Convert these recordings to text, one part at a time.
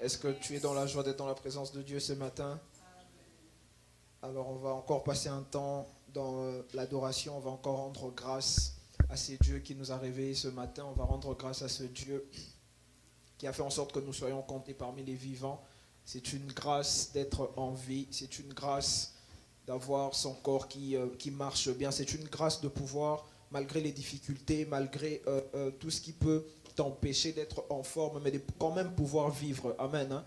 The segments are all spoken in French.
Est-ce que tu es dans la joie d'être dans la présence de Dieu ce matin? Alors on va encore passer un temps dans l'adoration, on va encore rendre grâce à ces dieux qui nous a réveillés ce matin. On va rendre grâce à ce Dieu qui a fait en sorte que nous soyons comptés parmi les vivants. C'est une grâce d'être en vie, c'est une grâce d'avoir son corps qui marche bien, c'est une grâce de pouvoir, malgré les difficultés, malgré tout ce qui peut t'empêcher d'être en forme, mais de quand même pouvoir vivre. Amen. Hein?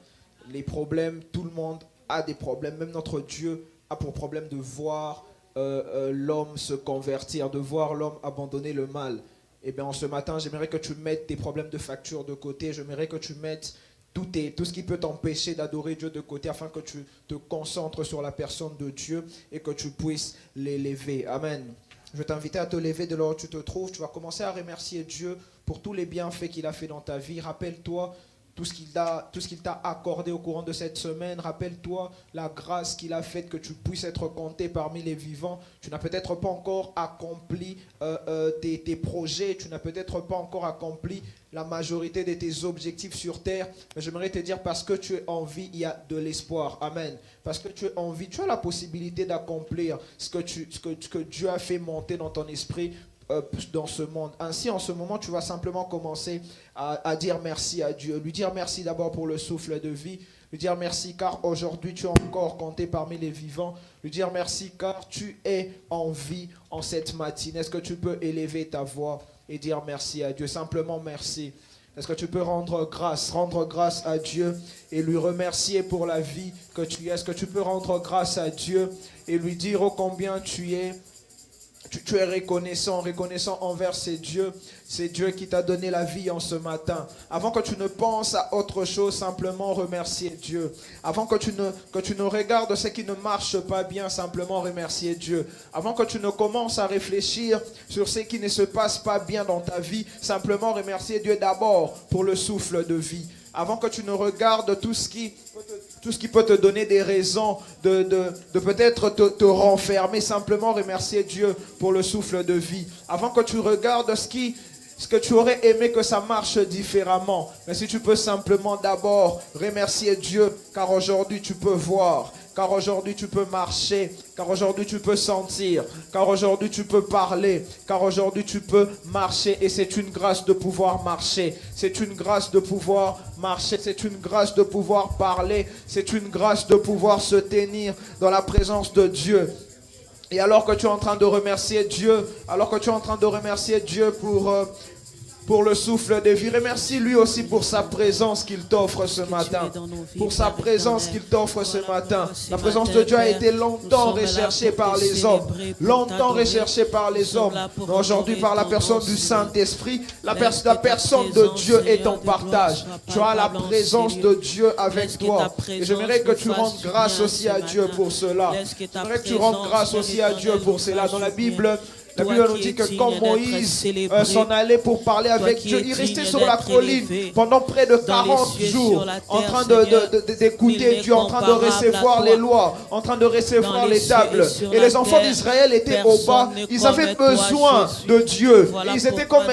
Les problèmes, tout le monde a des problèmes, même notre Dieu a pour problème de voir l'homme se convertir, de voir l'homme abandonner le mal. Et bien en ce matin, j'aimerais que tu mettes tes problèmes de facture de côté, j'aimerais que tu mettes tout ce qui peut t'empêcher d'adorer Dieu de côté, afin que tu te concentres sur la personne de Dieu et que tu puisses l'élever. Amen. Je vais t'inviter à te lever de là où tu te trouves. Tu vas commencer à remercier Dieu pour tous les bienfaits qu'il a fait dans ta vie. Rappelle-toi tout ce qu'il t'a accordé au courant de cette semaine. Rappelle-toi la grâce qu'il a faite, que tu puisses être compté parmi les vivants. Tu n'as peut-être pas encore accompli tes projets, tu n'as peut-être pas encore accompli la majorité de tes objectifs sur terre, mais j'aimerais te dire, parce que tu es en vie, il y a de l'espoir. Amen. Parce que tu es en vie, tu as la possibilité d'accomplir ce que Dieu a fait monter dans ton esprit dans ce monde. Ainsi, en ce moment, tu vas simplement commencer à dire merci à Dieu. Lui dire merci d'abord pour le souffle de vie. Lui dire merci car aujourd'hui tu es encore compté parmi les vivants. Lui dire merci car tu es en vie en cette matinée. Est-ce que tu peux élever ta voix et dire merci à Dieu? Simplement merci. Est-ce que tu peux rendre grâce à Dieu et lui remercier pour la vie que tu as? Est-ce que tu peux rendre grâce à Dieu et lui dire ô combien tu es reconnaissant envers ces dieux qui t'a donné la vie en ce matin. Avant que tu ne penses à autre chose, simplement remercier Dieu. Avant que tu ne regardes ce qui ne marche pas bien, simplement remercier Dieu. Avant que tu ne commences à réfléchir sur ce qui ne se passe pas bien dans ta vie, simplement remercier Dieu d'abord pour le souffle de vie. Avant que tu ne regardes tout ce qui peut te donner des raisons de peut-être te renfermer, simplement remercier Dieu pour le souffle de vie. Avant que tu regardes ce que tu aurais aimé que ça marche différemment. Mais si tu peux simplement d'abord remercier Dieu, car aujourd'hui tu peux voir, car aujourd'hui tu peux marcher, car aujourd'hui tu peux sentir, car aujourd'hui tu peux parler, car aujourd'hui tu peux marcher, et c'est une grâce de pouvoir marcher, c'est une grâce de pouvoir marcher, c'est une grâce de pouvoir parler, c'est une grâce de pouvoir se tenir dans la présence de Dieu. Et alors que tu es en train de remercier Dieu, pour le souffle de vie, remercie lui aussi pour sa présence qu'il t'offre ce matin. Pour sa présence qu'il t'offre ce matin. La présence de Dieu a été longtemps recherchée par les hommes. Longtemps recherchée par les hommes. Mais aujourd'hui, par la personne du Saint-Esprit, la personne de Dieu est en partage. Tu as la présence de Dieu avec toi. Et j'aimerais que tu rendes grâce aussi à Dieu pour cela. J'aimerais que tu rendes grâce aussi à Dieu pour cela. Dans la Bible nous dit que quand Moïse s'en allait pour parler avec Dieu, il restait sur la colline pendant près de 40 jours en train d'écouter Dieu, en train de recevoir les lois, en train de recevoir les tables. Et les enfants d'Israël étaient au bas, ils avaient besoin de Dieu. Ils étaient comme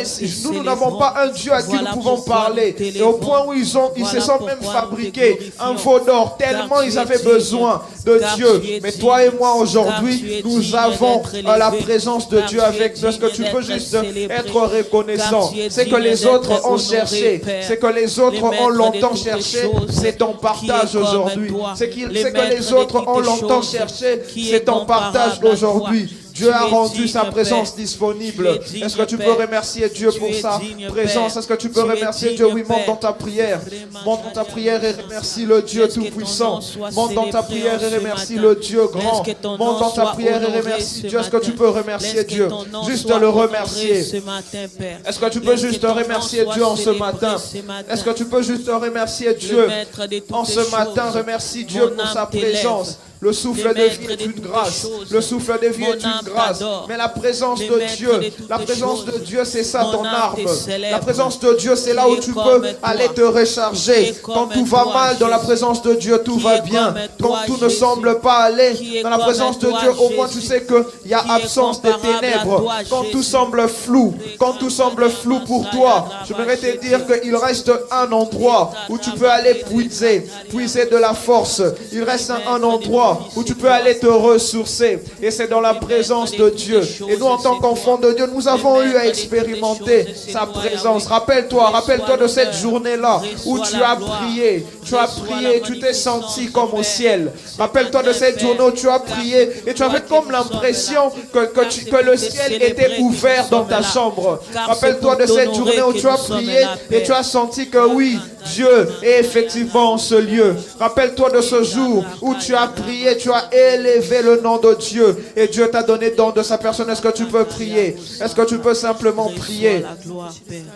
nous n'avons pas un Dieu à qui nous pouvons parler. Et au point où ils se sont même fabriqués un veau d'or, tellement ils avaient besoin de Dieu. Mais toi et moi aujourd'hui, nous avons la présence de Dieu avec nous. Est-ce que tu peux juste être reconnaissant? C'est que les autres ont cherché, c'est que les autres ont longtemps cherché, c'est ton partage aujourd'hui. C'est que les autres ont longtemps cherché, c'est ton partage aujourd'hui. Dieu a rendu sa présence disponible. Est-ce que tu peux remercier Dieu pour sa présence? Est-ce que tu peux remercier Dieu? Oui, monte dans ta prière. Monte dans ta prière et remercie le Dieu Tout-Puissant. Monte dans ta prière et remercie le Dieu grand. Monte dans ta prière et remercie Dieu. Est-ce que tu peux remercier Dieu? Juste le remercier. Est-ce que tu peux juste remercier Dieu en ce matin? Est-ce que tu peux juste remercier Dieu en ce matin? Remercie Dieu pour sa présence. Le souffle de vie est une grâce. Le souffle de vie est une grâce. Mais la présence de Dieu, c'est ça ton arme. La présence de Dieu, c'est là où tu peux aller te recharger. Quand tout va mal, dans la présence de Dieu, tout va bien. Quand tout ne semble pas aller, dans la présence de Dieu, au moins tu sais qu'il y a absence des ténèbres. Quand tout semble flou, pour toi, je voudrais te dire qu'il reste un endroit où tu peux aller puiser de la force. Il reste un endroit où tu peux aller te ressourcer. Et c'est dans la présence de Dieu. Et nous, en tant qu'enfants de Dieu, nous avons eu à expérimenter sa présence. Rappelle-toi de cette journée-là où tu as prié, tu t'es senti comme au ciel. Rappelle-toi de cette journée où tu as prié et tu avais comme l'impression que le ciel était ouvert dans ta chambre. Rappelle-toi de cette journée où tu as prié et tu as senti que oui, Dieu est effectivement en ce lieu. Rappelle-toi de ce jour où tu as prié, tu as élevé le nom de Dieu et Dieu t'a donné don de sa personne. Est-ce que tu peux prier? Est-ce que tu peux simplement prier?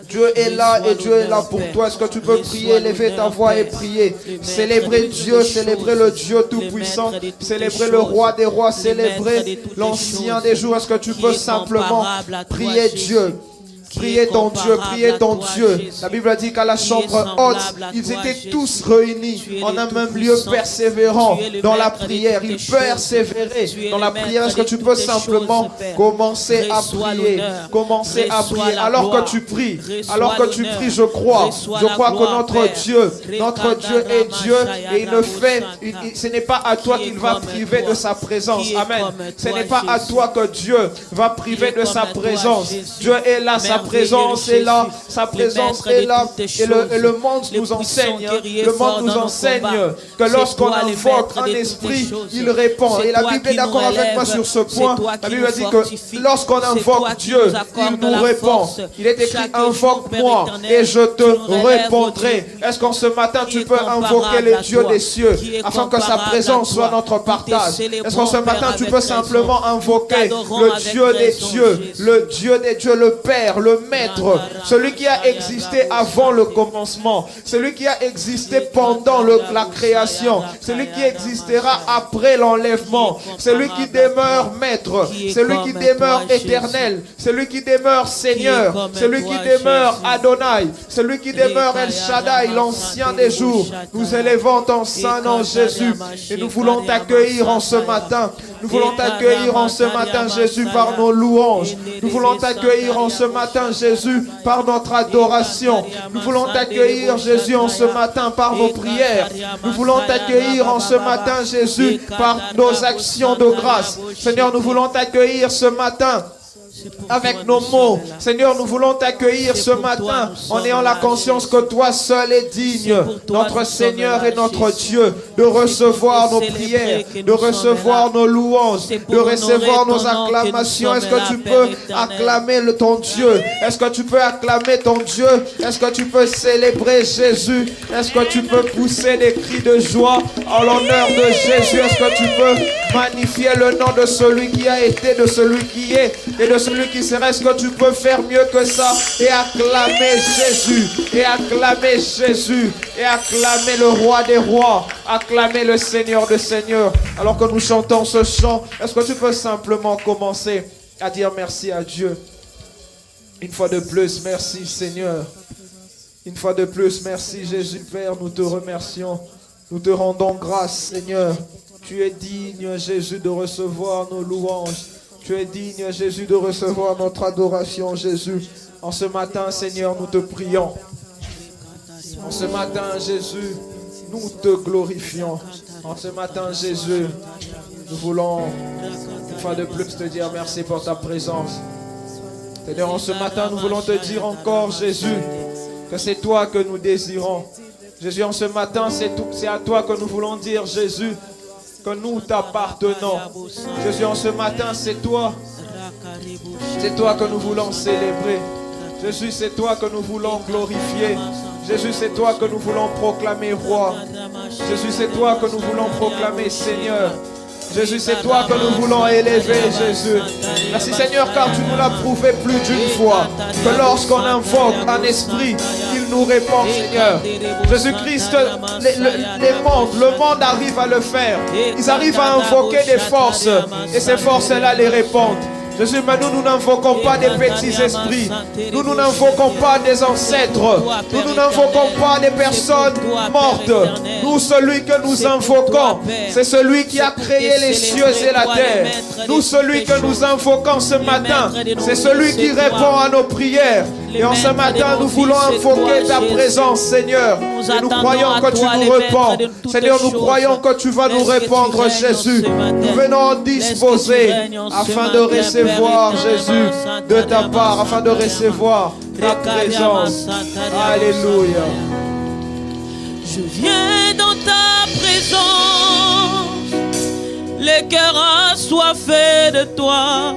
Dieu est là et Dieu est là pour toi. Est-ce que tu peux prier, lever ta voix et prier? Célébrer Dieu, célébrer le Dieu Tout-Puissant, célébrer le Roi des Rois, célébrer l'Ancien des jours. Est-ce que tu peux simplement prier Dieu? Priez ton Dieu, priez ton Dieu. La Bible dit qu'à la chambre haute, ils étaient tous réunis en un même lieu, persévérant dans la prière. Ils persévéraient dans la prière. Est-ce que tu peux simplement commencer à prier? Commencer à prier. Alors que tu pries, je crois que notre Dieu est Dieu et il ne fait, ce n'est pas à toi qu'il va priver de sa présence. Amen. Ce n'est pas à toi que Dieu va priver de sa présence. Dieu est là, sa présence est là, sa présence est là. Et le monde nous enseigne, que lorsqu'on invoque un esprit, il répond. Et la Bible est d'accord avec moi sur ce point. La Bible dit que lorsqu'on invoque Dieu, il nous répond. Il est écrit, invoque-moi et je te répondrai. Est-ce qu'en ce matin tu peux invoquer le Dieu des cieux afin que sa présence soit notre partage? Est-ce qu'en ce matin tu peux simplement invoquer le Dieu des dieux, le Père, le Maître, celui qui a existé avant le commencement, celui qui a existé pendant la création, celui qui existera après l'enlèvement, celui qui demeure Maître, celui qui demeure éternel, celui qui demeure Seigneur, celui qui demeure Adonai, celui qui demeure El Shaddai, l'ancien des jours. Nous élevons ton saint nom Jésus et nous voulons t'accueillir en ce matin. Nous voulons t'accueillir en ce matin Jésus par nos louanges. Nous voulons t'accueillir en ce matin Jésus par notre adoration. Nous voulons t'accueillir Jésus en ce matin par nos prières. Nous voulons t'accueillir en ce matin Jésus par nos actions de grâce. Seigneur, nous voulons t'accueillir ce matin avec nos mots. Seigneur, nous voulons t'accueillir ce matin en ayant la conscience que toi seul es digne, notre Seigneur et notre Dieu, de recevoir nos prières, de recevoir nos louanges, de recevoir nos acclamations. Est-ce que tu peux acclamer ton Dieu? Est-ce que tu peux acclamer ton Dieu? Est-ce que tu peux célébrer Jésus? Est-ce que tu peux pousser des cris de joie en l'honneur de Jésus? Est-ce que tu peux magnifier le nom de celui qui a été, de celui qui est et de celui qui sera? Est-ce que tu peux faire mieux que ça et acclamer Jésus, et acclamer Jésus, et acclamer le Roi des Rois, acclamer le Seigneur des Seigneurs? Alors que nous chantons ce chant, est-ce que tu peux simplement commencer à dire merci à Dieu? Une fois de plus, merci Seigneur. Une fois de plus, merci Jésus Père, nous te remercions. Nous te rendons grâce Seigneur. Tu es digne Jésus de recevoir nos louanges. Tu es digne, Jésus, de recevoir notre adoration, Jésus. En ce matin, Seigneur, nous te prions. En ce matin, Jésus, nous te glorifions. En ce matin, Jésus, nous voulons, une fois de plus, te dire merci pour ta présence. Seigneur, en ce matin, nous voulons te dire encore, Jésus, que c'est toi que nous désirons. Jésus, en ce matin, c'est à toi que nous voulons dire, Jésus, que nous t'appartenons. Jésus, en ce matin, c'est toi que nous voulons célébrer. Jésus, c'est toi que nous voulons glorifier. Jésus, c'est toi que nous voulons proclamer roi. Jésus, c'est toi que nous voulons proclamer Seigneur. Jésus, c'est toi que nous voulons élever, Jésus. Merci Seigneur, car tu nous l'as prouvé plus d'une fois, que lorsqu'on invoque un esprit, il nous répand, Seigneur. Jésus-Christ, le monde arrive à le faire. Ils arrivent à invoquer des forces et ces forces-là les répondent. Jésus, mais nous n'invoquons pas des petits esprits. Nous n'invoquons pas des ancêtres. Nous n'invoquons pas des personnes mortes. Nous, celui que nous invoquons, c'est celui qui a créé les cieux et la terre. Nous, celui que nous invoquons ce matin, c'est celui qui répond à nos prières. Et en ce matin, nous voulons invoquer ta présence, Seigneur. Et nous croyons que tu nous réponds. Seigneur, nous croyons que tu vas nous répondre, Jésus. Nous venons disposer afin de recevoir, Jésus, de ta part, afin de recevoir ta présence. Alléluia. Je viens dans ta présence, le cœur assoiffé de toi.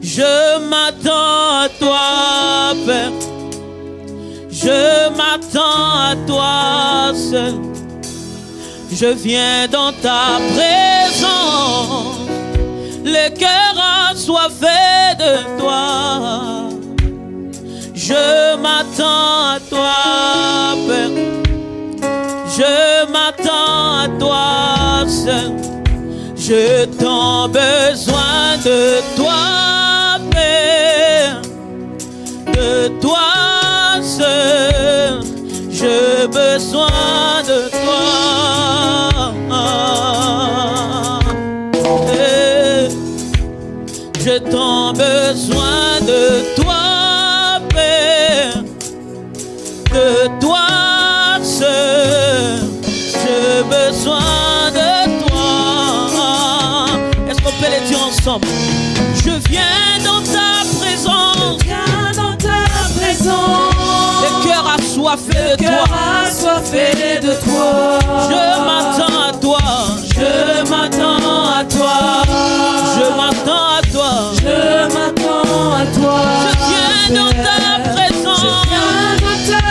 Je m'attends à toi, Père. Je m'attends à toi seul. Je viens dans ta présence, le cœur assoiffé de toi. Je m'attends à toi, Père. Je m'attends à toi seul. Je t'en besoin de toi, Père. De toi seul. J'ai besoin de toi. Je t'en besoin de toi, Père. De toi seul. J'ai besoin de toi. Est-ce qu'on peut les dire ensemble? Je viens dans ta présence. Je viens dans ta présence. Le cœur assoiffé de toi. Assoiffé de toi. Je m'attends à toi. Je m'attends à toi. Je m'attends à toi. Je m'attends à toi. Je viens dans ta présence. Je viens dans ta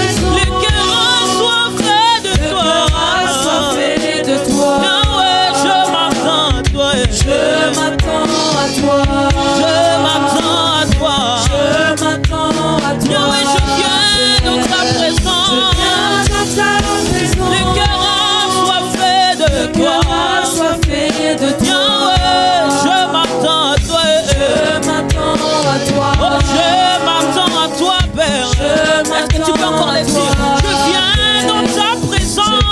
présence. Le cœur assoiffé de toi. Assoiffé de toi. Yahweh, je m'attends à toi. Je m'attends à toi. Je m'attends à toi. Je m'attends à toi. Yahweh, je viens dans ta présence. Je viens dans ta présence. Le cœur assoiffé de toi. Assoiffé de toi. Yahweh, je m'attends à toi. Je m'attends à toi. Oh, je m'attends à toi, Père. Est-ce que tu peux encore les dire? Je viens dans ta présence.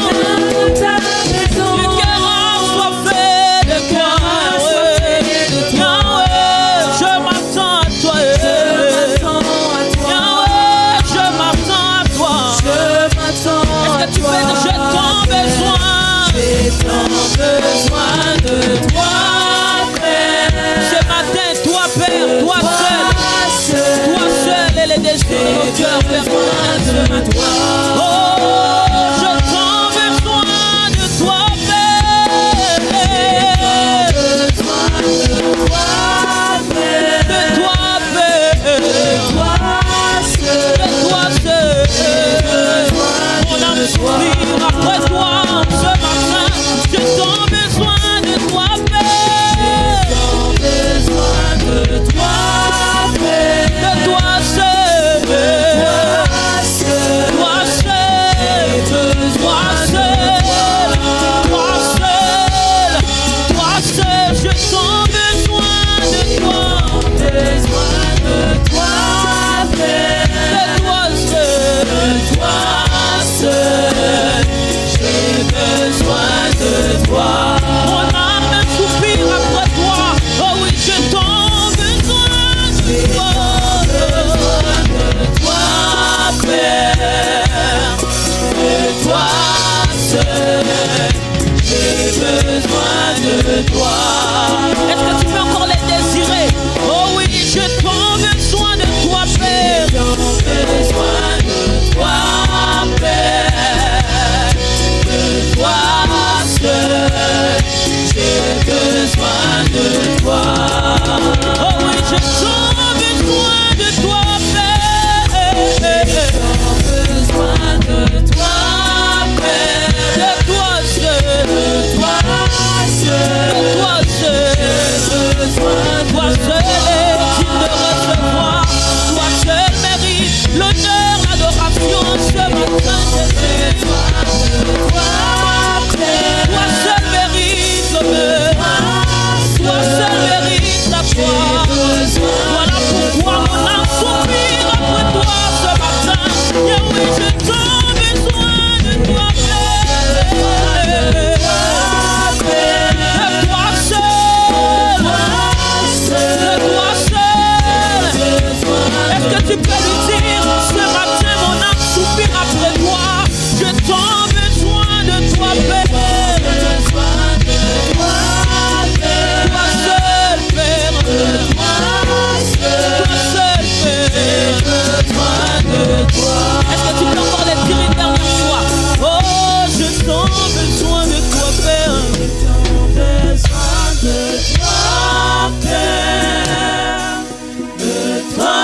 Le cœur assoiffé de toi. Yahweh, je m'attends à toi. Yahweh, je m'attends à toi. Est-ce que tu peux dire j'ai tant besoin? J'ai tant besoin de toi, Père. Ce matin, toi, Père, toi seul, et les désirs de nos cœurs, Père, de toi. oh, je t'en besoin de toi, Père. De toi, Père. De toi seul. Mon âme soupire après toi ce matin. Je t'en besoin de toi, Père. De toi seul. Toi seul. Toi seul mérite l'honneur. Toi seul mérite la gloire. Voilà pourquoi mon âme soupire après toi ce matin. Yahweh, j'ai tant besoin de toi, Père. De toi seul. De toi seul. Est-ce que tu peux lui dire ce matin, mon âme soupire après toi. J'ai tant besoin de toi, Père. Toi seul, Père. Toi seul, Père. Est-ce que tu peux encore les dire une dernière fois? Oh, j'ai tant besoin de toi, Père. J'ai tant besoin de toi, Père. De toi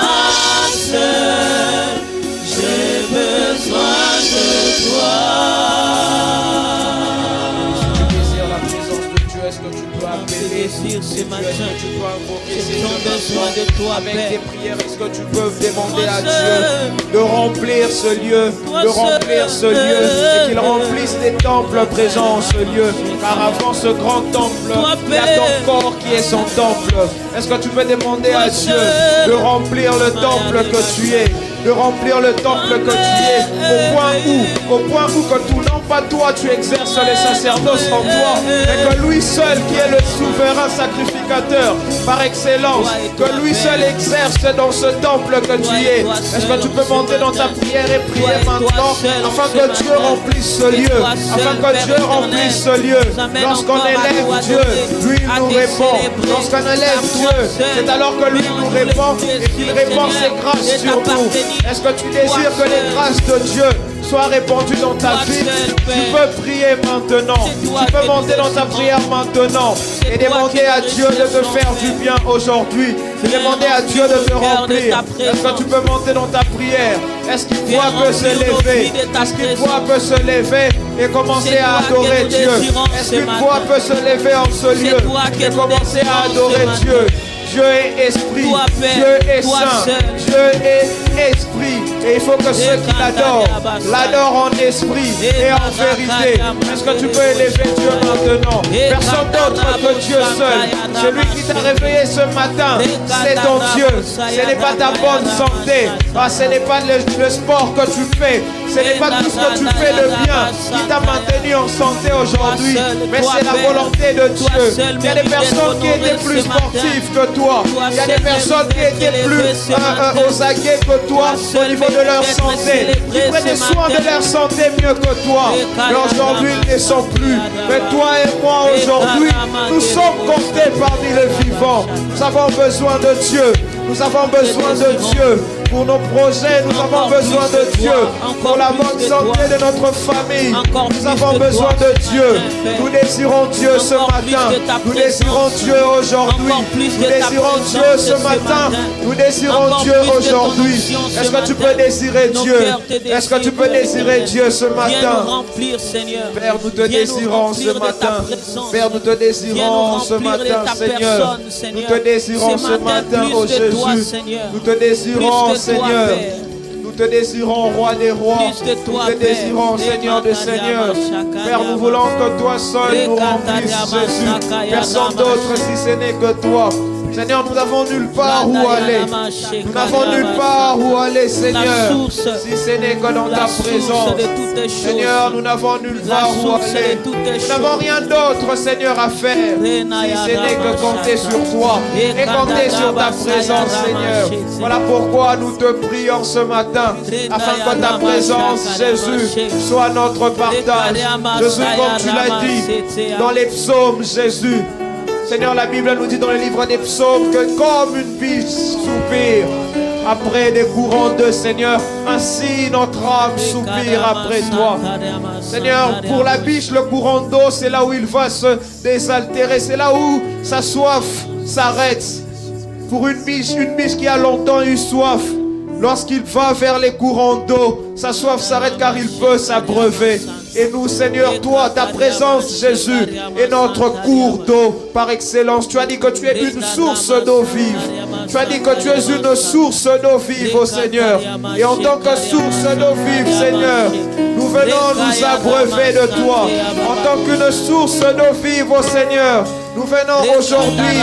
seul, j'ai besoin de toi. Si tu désires la présence de Dieu, est-ce que tu peux appeler Ce Est-ce matin, que tu peux invoquer j'ai ces tant besoin de toi, avec Père. tes prières? Est-ce que tu peux demander à Toi Dieu de remplir ce lieu, de remplir ce lieu, et qu'il remplisse les temples présents en ce lieu? Car avant ce grand temple, il y a ton corps qui est son temple. Est-ce que tu peux demander à Dieu de remplir le temple que tu es, de remplir le temple que tu es, au point où que tout non pas toi tu exerces le sacerdoce en toi, mais que lui seul qui est le souverain sacrificateur par excellence, que lui seul exerce dans ce temple que tu es. Est-ce que tu peux monter dans ta prière et prier maintenant afin que Dieu remplisse ce lieu, afin que Dieu remplisse ce lieu. Lorsqu'on élève Dieu, lui il nous répond. Lorsqu'on élève Dieu, c'est alors que lui nous répond et qu'il répand ses grâces sur nous. Est-ce que tu désires que les grâces de Dieu soient répandues dans ta vie? Tu peux prier maintenant. Tu peux monter dans ta prière maintenant et demander à Dieu de te faire du bien aujourd'hui. Demander à Dieu de te remplir. Est-ce que tu peux monter dans ta prière? Est-ce qu'une voix peut se lever? Est-ce qu'une voix peut se lever et commencer à adorer Dieu? Est-ce qu'une voix peut se lever en ce lieu et commencer à adorer Dieu? Dieu est esprit, Dieu est saint, Dieu est esprit. Et il faut que ceux qui l'adorent en esprit et en vérité. Est-ce que tu peux élever Dieu maintenant? Personne d'autre que Dieu seul. Celui qui t'a réveillé ce matin, c'est ton Dieu. Ce n'est pas ta bonne santé. Ce n'est pas le sport que tu fais. Ce n'est pas tout ce que tu fais de bien qui t'a maintenu en santé aujourd'hui. Mais c'est la volonté de Dieu. Il y a des personnes qui étaient plus sportives que toi. Il y a des personnes qui étaient plus aux aguets que toi au niveau de leur santé. Qui prenaient soin de leur santé mieux que toi. Mais aujourd'hui, ils ne sont plus. Mais toi et moi, aujourd'hui, nous sommes comptés parmi les vivants. Nous avons besoin de Dieu. Nous avons besoin de Dieu. Pour nos projets, nous avons besoin de Dieu. Pour la bonne santé de notre famille, nous avons besoin de Dieu. Nous désirons Dieu ce matin. Nous désirons Dieu aujourd'hui. Nous désirons Dieu ce matin. Nous désirons Dieu aujourd'hui. Est-ce que tu peux désirer Dieu? Est-ce que tu peux désirer Dieu ce matin? Père, nous te désirons ce matin. Père, nous te désirons ce matin, Seigneur. Nous te désirons ce matin, oh Jésus. Nous te désirons, Seigneur. Nous te désirons, Roi des rois. Nous te désirons, Seigneur des seigneurs. Père, nous voulons que toi seul nous remplisse, Jésus. Personne d'autre si ce n'est que toi. Seigneur, nous n'avons nulle part où aller. Nous n'avons nulle part où aller, Seigneur, si ce n'est que dans ta présence. Seigneur, nous n'avons nulle part où aller. Nous n'avons rien d'autre, Seigneur, à faire, si ce n'est que compter sur toi et compter sur ta présence, Seigneur. Voilà pourquoi nous te prions ce matin, afin que ta présence, Jésus, soit notre partage. Jésus, comme tu l'as dit dans les psaumes, Jésus. Seigneur, la Bible nous dit dans le livre des psaumes que comme une biche soupire après des courants de Seigneur, ainsi notre âme soupire après toi. Seigneur, pour la biche, le courant d'eau, c'est là où il va se désaltérer, c'est là où sa soif s'arrête. Pour une biche qui a longtemps eu soif, lorsqu'il va vers les courants d'eau, sa soif s'arrête car il peut s'abreuver. Et nous, Seigneur, toi, ta présence, Jésus, est notre cours d'eau par excellence. Tu as dit que tu es une source d'eau vive. Tu as dit que tu es une source d'eau vive, ô Seigneur. Et en tant que source d'eau vive, Seigneur, nous venons nous abreuver de toi. En tant qu'une source d'eau vive, ô Seigneur, nous venons aujourd'hui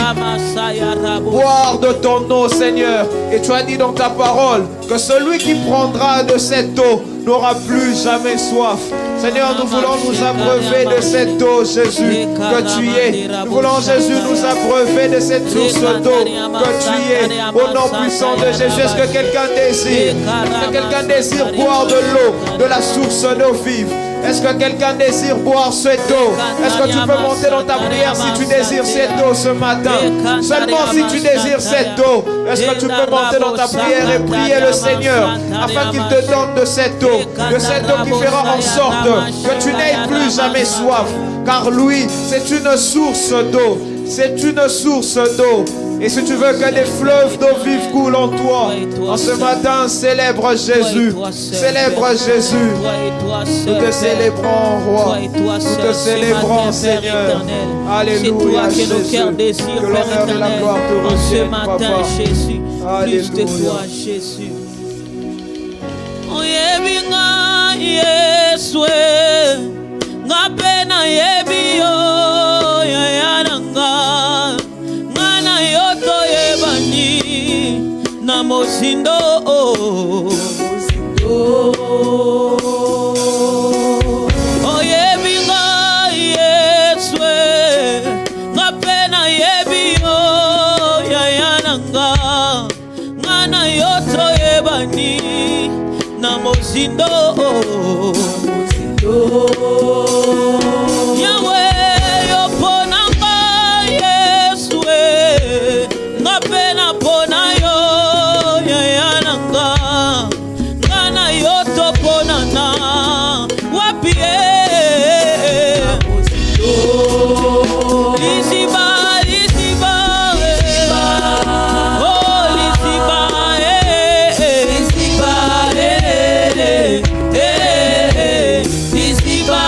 boire de ton eau, Seigneur. Et tu as dit dans ta parole que celui qui prendra de cette eau n'aura plus jamais soif. Seigneur, nous voulons nous abreuver de cette eau, Jésus, que tu es. Nous voulons, Jésus, nous abreuver de cette source d'eau que tu es. Au nom puissant de Jésus, est-ce que quelqu'un désire? Est-ce que quelqu'un désire boire de l'eau, de la source d'eau vive? Est-ce que quelqu'un désire boire cette eau? Est-ce que tu peux monter dans ta prière si tu désires cette eau ce matin? Seulement si tu désires cette eau, est-ce que tu peux monter dans ta prière et prier le Seigneur afin qu'il te donne de cette eau qui fera en sorte que tu n'aies plus jamais soif, car lui, c'est une source d'eau. C'est une source d'eau. Et si tu veux que des fleuves d'eau vive coulent en toi, en ce matin, célèbre Jésus. Célèbre Jésus. Nous te célébrons, Roi. Nous te célébrons, Seigneur. Alléluia, Jésus. Que l'honneur et la gloire te reviennent, Papa. Jésus. Plus de Alléluia. toi, Jésus. Oyebinga Yeswe, ngapena yebio yayananga, ngana yoto yebani na mosindo. Oyebinga Yeswe, ngapena yebio yayananga, ngana yoto yebani na mozindo. Yahweh yoponanga Yeswe, ngapena pona yo yayananga, ngana yoto ponana wapie. Lisiba, lisiba, oh lisiba, lisiba, lisiba,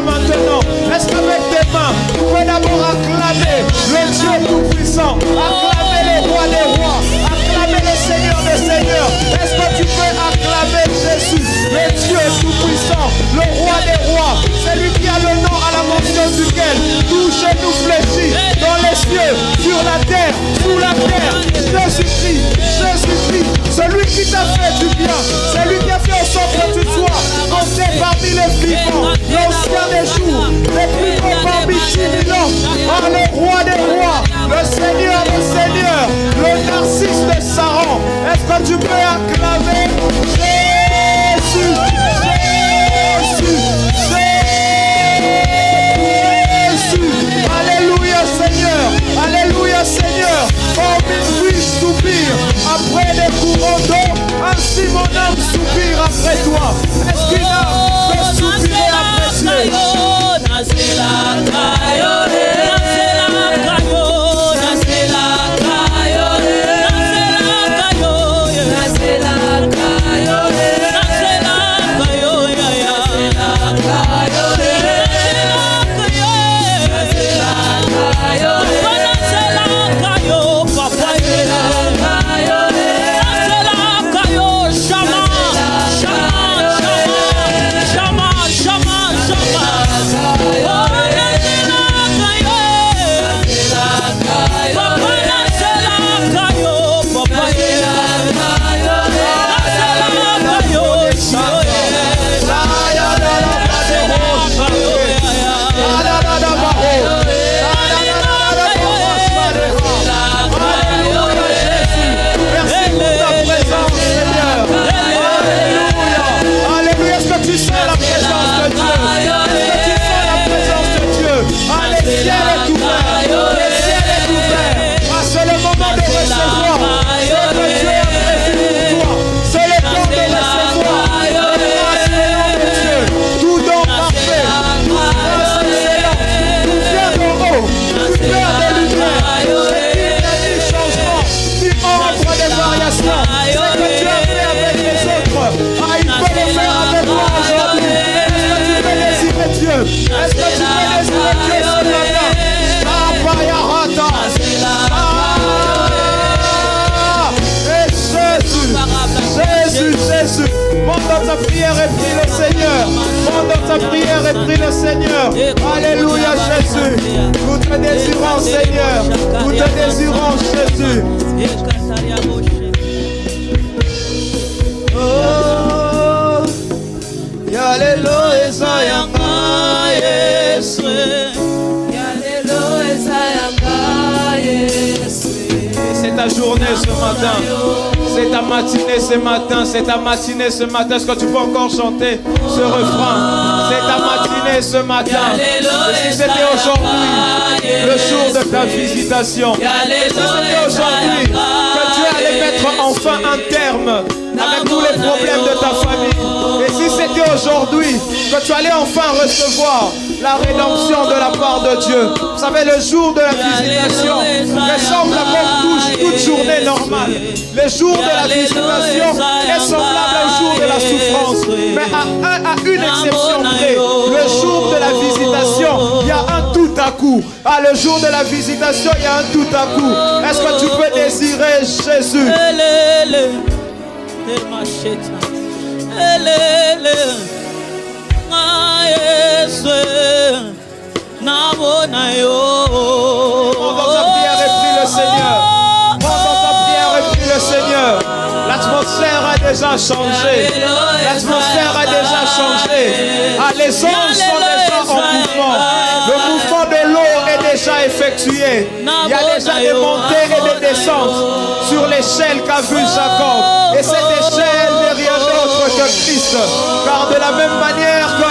là maintenant. Est-ce qu'avec tes mains, tu peux d'abord acclamer le Dieu Tout-Puissant, acclamer les rois des rois, acclamer le Seigneur des seigneurs. Est-ce que tu peux acclamer Jésus, le Dieu Tout-Puissant, le roi des rois, celui qui a le nom à la mention duquel tout genou fléchit dans les cieux, sur la terre, sous la terre. Jésus-Christ, Jésus-Christ, celui qui t'a fait du bien, celui qui a fait en sorte que tu sois compté parmi les vivants, l'ancien des jours, les plus grands parmi 10 000 ans, par le roi des rois, le Seigneur des seigneurs, le Narcisse de Saran. Est-ce que tu peux acclamer Jésus, Jésus, Jésus? Alléluia Seigneur, Alléluia Seigneur. Comme une pluie soupire après des courants d'eau, ainsi mon âme soupire après toi. Est-ce qu'une âme peut soupirer après Dieu? Est-ce que tu peux désirer Dieu ce matin? Jésus, Jésus, monte dans ta prière et prie le Seigneur. Monte dans ta prière et prie le Seigneur. Alléluia Jésus. Nous te désirons Seigneur. Nous te désirons Jésus. Oh, Yalleluya yanga Yesu. Yalleluya yanga Yesu. C'est ta journée ce matin. C'est ta matinée ce matin, c'est ta matinée ce matin. Est-ce que tu peux encore chanter ce refrain? C'est ta matinée ce matin. Et si c'était aujourd'hui le jour de ta visitation, si c'était aujourd'hui que tu allais mettre enfin un terme avec tous les problèmes de ta famille, et si c'était aujourd'hui que tu allais enfin recevoir la rédemption de la part de Dieu. Vous savez, le jour de la visitation ressemble à comme toute journée normale. Le jour de la visitation est semblable au jour de la souffrance. Mais à une exception près, le jour de la visitation, il y a un tout à coup. Ah, le jour de la visitation, il y a un tout à coup. Est-ce que tu peux désirer Jésus? Prends dans ta prière et prie le Seigneur. Prends dans ta prière et prie le Seigneur. L'atmosphère a déjà changé. L'atmosphère a déjà changé. Ah, les anges sont déjà en mouvement. Le mouvement de l'eau est déjà effectué. Il y a déjà des montées et des descentes sur l'échelle qu'a vu Jacob. Et cette échelle n'est rien d'autre que Christ. Car de la même manière que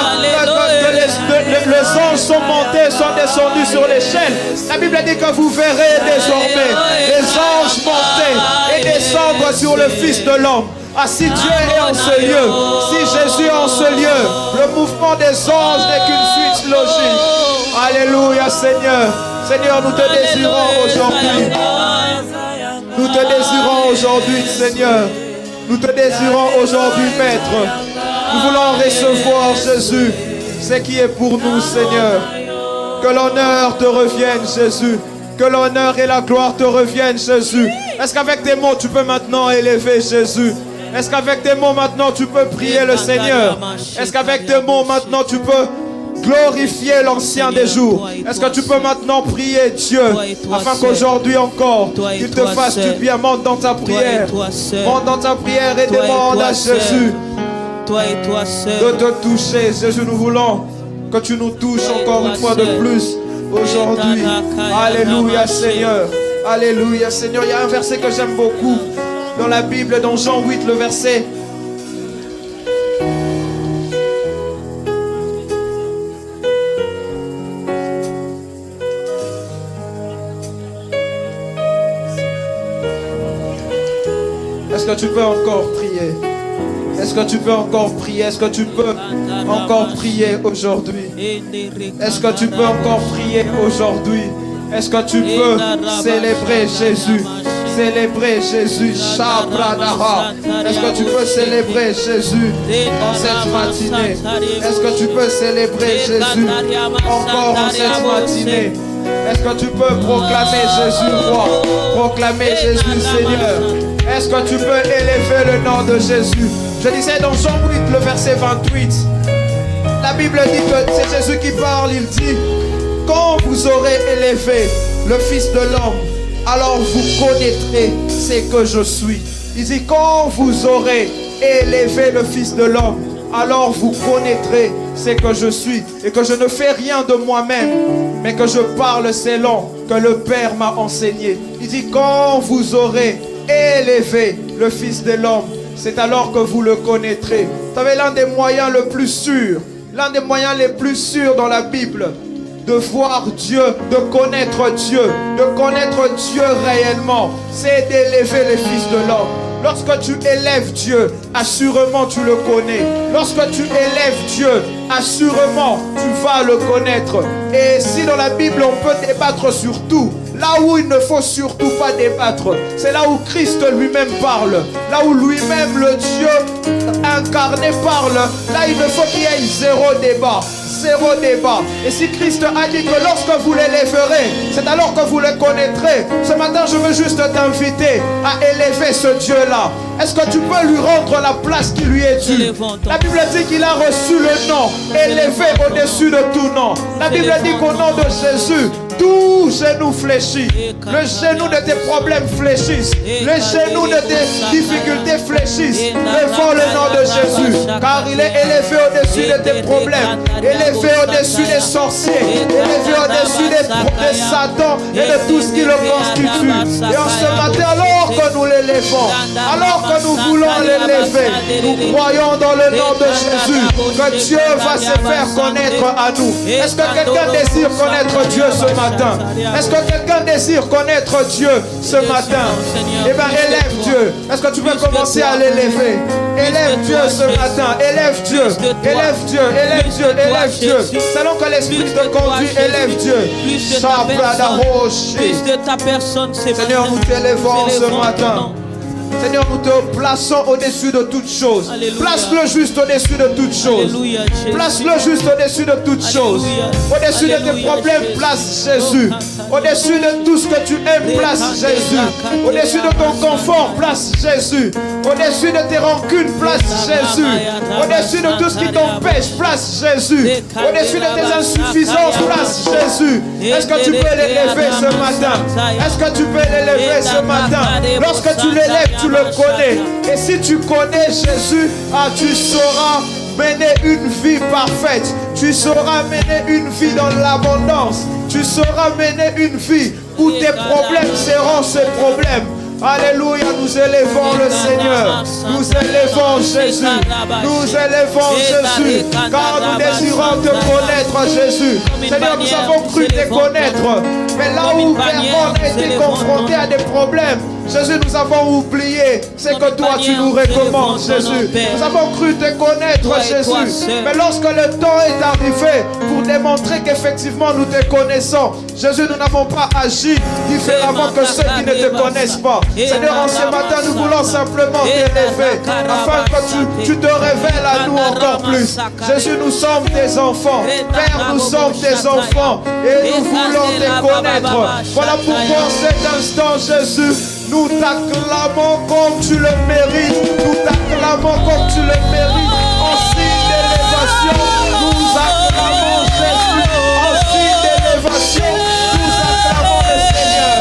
les anges sont montés, sont descendus sur l'échelle, la Bible dit que vous verrez désormais les anges monter et descendre sur le Fils de l'homme. Ah, si Dieu est en ce lieu, si Jésus est en ce lieu, le mouvement des anges n'est qu'une suite logique. Alléluia Seigneur. Seigneur, nous te désirons aujourd'hui. Nous te désirons aujourd'hui Seigneur. Nous te désirons aujourd'hui Maître. Nous voulons recevoir Jésus. ce qui est pour nous, Seigneur. Que l'honneur te revienne, Jésus. Que l'honneur et la gloire te reviennent, Jésus. Est-ce qu'avec tes mots, tu peux maintenant élever Jésus? Est-ce qu'avec tes mots, maintenant, tu peux prier le Seigneur? Est-ce qu'avec tes mots, maintenant, tu peux glorifier l'ancien des jours? Est-ce que tu peux maintenant prier Dieu afin qu'aujourd'hui encore, qu'il te fasse du bien? Monte dans ta prière. Monte dans ta prière et demande à Jésus de te toucher. Jésus, nous voulons que tu nous touches encore une fois de plus aujourd'hui. Alléluia, Seigneur. Alléluia, Seigneur. Il y a un verset que j'aime beaucoup dans la Bible, dans Jean 8, le verset. Est-ce que tu peux encore prier? Est-ce que tu peux encore prier? Est-ce que tu peux encore prier aujourd'hui? Est-ce que tu peux encore prier aujourd'hui? Est-ce que tu peux célébrer Jésus? Célébrer Jésus. Est-ce que tu peux célébrer Jésus en cette matinée? Est-ce que tu peux célébrer Jésus encore en cette matinée? Est-ce que tu peux proclamer Jésus roi? Proclamer Jésus Seigneur? Est-ce que tu peux élever le nom de Jésus? Je disais dans Jean 8, le verset 28, la Bible dit que c'est Jésus qui parle. Il dit: quand vous aurez élevé le Fils de l'homme, alors vous connaîtrez ce que je suis. Il dit: quand vous aurez élevé le Fils de l'homme, alors vous connaîtrez ce que je suis, et que je ne fais rien de moi-même, mais que je parle selon que le Père m'a enseigné. Il dit: quand vous aurez élevé le Fils de l'homme, c'est alors que vous le connaîtrez. Vous savez, l'un des moyens le plus sûr, l'un des moyens les plus sûrs dans la Bible de voir Dieu, de connaître Dieu réellement, c'est d'élever les fils de l'homme. Lorsque tu élèves Dieu, assurément tu le connais. Lorsque tu élèves Dieu, assurément tu vas le connaître. Et si dans la Bible on peut débattre sur tout, là où il ne faut surtout pas débattre, c'est là où Christ lui-même parle. Là où lui-même, le Dieu incarné, parle. Là il ne faut qu'il y ait zéro débat. Zéro débat. Et si Christ a dit que lorsque vous l'élèverez, c'est alors que vous le connaîtrez. Ce matin, je veux juste t'inviter à élever ce Dieu-là. Est-ce que tu peux lui rendre la place qui lui est due? La Bible dit qu'il a reçu le nom élevé au-dessus de tout nom. La Bible dit qu'au nom de Jésus, tout genou fléchit. Le genou de tes problèmes fléchissent. Le genou de tes difficultés fléchissent devant le nom de Jésus. Car il est élevé au-dessus de tes problèmes, élevé au-dessus des sorciers, élevé au-dessus de Satan et de tout ce qui le constitue. Et en ce matin, alors que nous l'élevons, alors que nous voulons l'élever, nous croyons dans le nom de Jésus que Dieu va se faire connaître à nous. Est-ce que quelqu'un désire connaître Dieu ce matin? Est-ce que quelqu'un désire connaître Dieu ce matin? Eh bien, élève Dieu. Est-ce que tu peux commencer à l'élever? Élève Dieu ce matin. Élève Dieu. Élève Dieu. Élève Dieu. Élève Dieu. Selon que l'Esprit te conduit, élève Dieu. Plus de ta personne, Seigneur, nous t'élevons ce matin. Seigneur, nous te plaçons au-dessus de toutes choses. Place-le juste au-dessus de toutes choses. Place-le juste au-dessus de toutes choses. Au-dessus de tes problèmes, place Jésus. Au-dessus de tout ce que tu aimes, place Jésus. Au-dessus de ton confort, place Jésus. Au-dessus de tes rancunes, place Jésus. Au-dessus de tout ce qui t'empêche, place Jésus. Au-dessus de tes insuffisances, place Jésus. Est-ce que tu peux l'élever ce matin? Est-ce que tu peux l'élever ce matin? Lorsque tu l'élèves, tu le connais. Et si tu connais Jésus, tu sauras mener une vie parfaite. Tu sauras mener une vie dans l'abondance. Tu sauras mener une vie où tes problèmes seront ses problèmes. Alléluia, nous élevons le Seigneur. Nous élevons Jésus. Nous élevons Jésus. Car nous désirons te connaître, Jésus. Seigneur, nous avons cru te connaître. Mais là où personne a été confronté à des problèmes, Jésus, nous avons oublié ce que toi tu nous recommandes, Jésus. Nous avons cru te connaître, Jésus. Mais lorsque le temps est arrivé pour démontrer qu'effectivement nous te connaissons, Jésus, nous n'avons pas agi différemment que ceux qui ne te connaissent pas. Seigneur, en ce matin, nous voulons simplement t'élever afin que tu te révèles à nous encore plus. Jésus, nous sommes tes enfants. Père, nous sommes tes enfants et nous voulons te connaître. Voilà pourquoi en cet instant, Jésus, nous t'acclamons comme tu le mérites. Nous t'acclamons comme tu le mérites. En signe d'élévation, nous acclamons Jésus. En signe d'élévation, nous acclamons le Seigneur.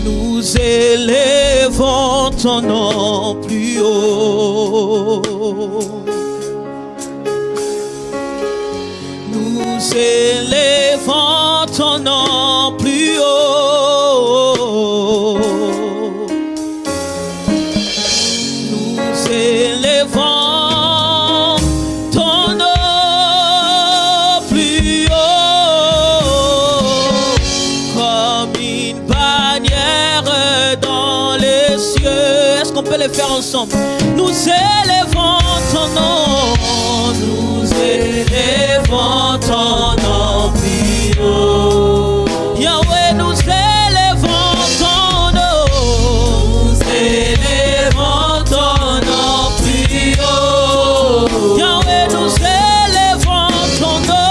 Nous élevons ton nom plus haut. Nous élevons ton nom plus haut. Nous élevons ton nom plus haut. Comme une bannière dans les cieux. Est-ce qu'on peut les faire ensemble? Nous élevons ton nom. Nous élevons ton nom plus haut. Yahweh, nous élevons ton nom. Nous élevons ton nom plus haut. Yahweh, nous élevons ton nom.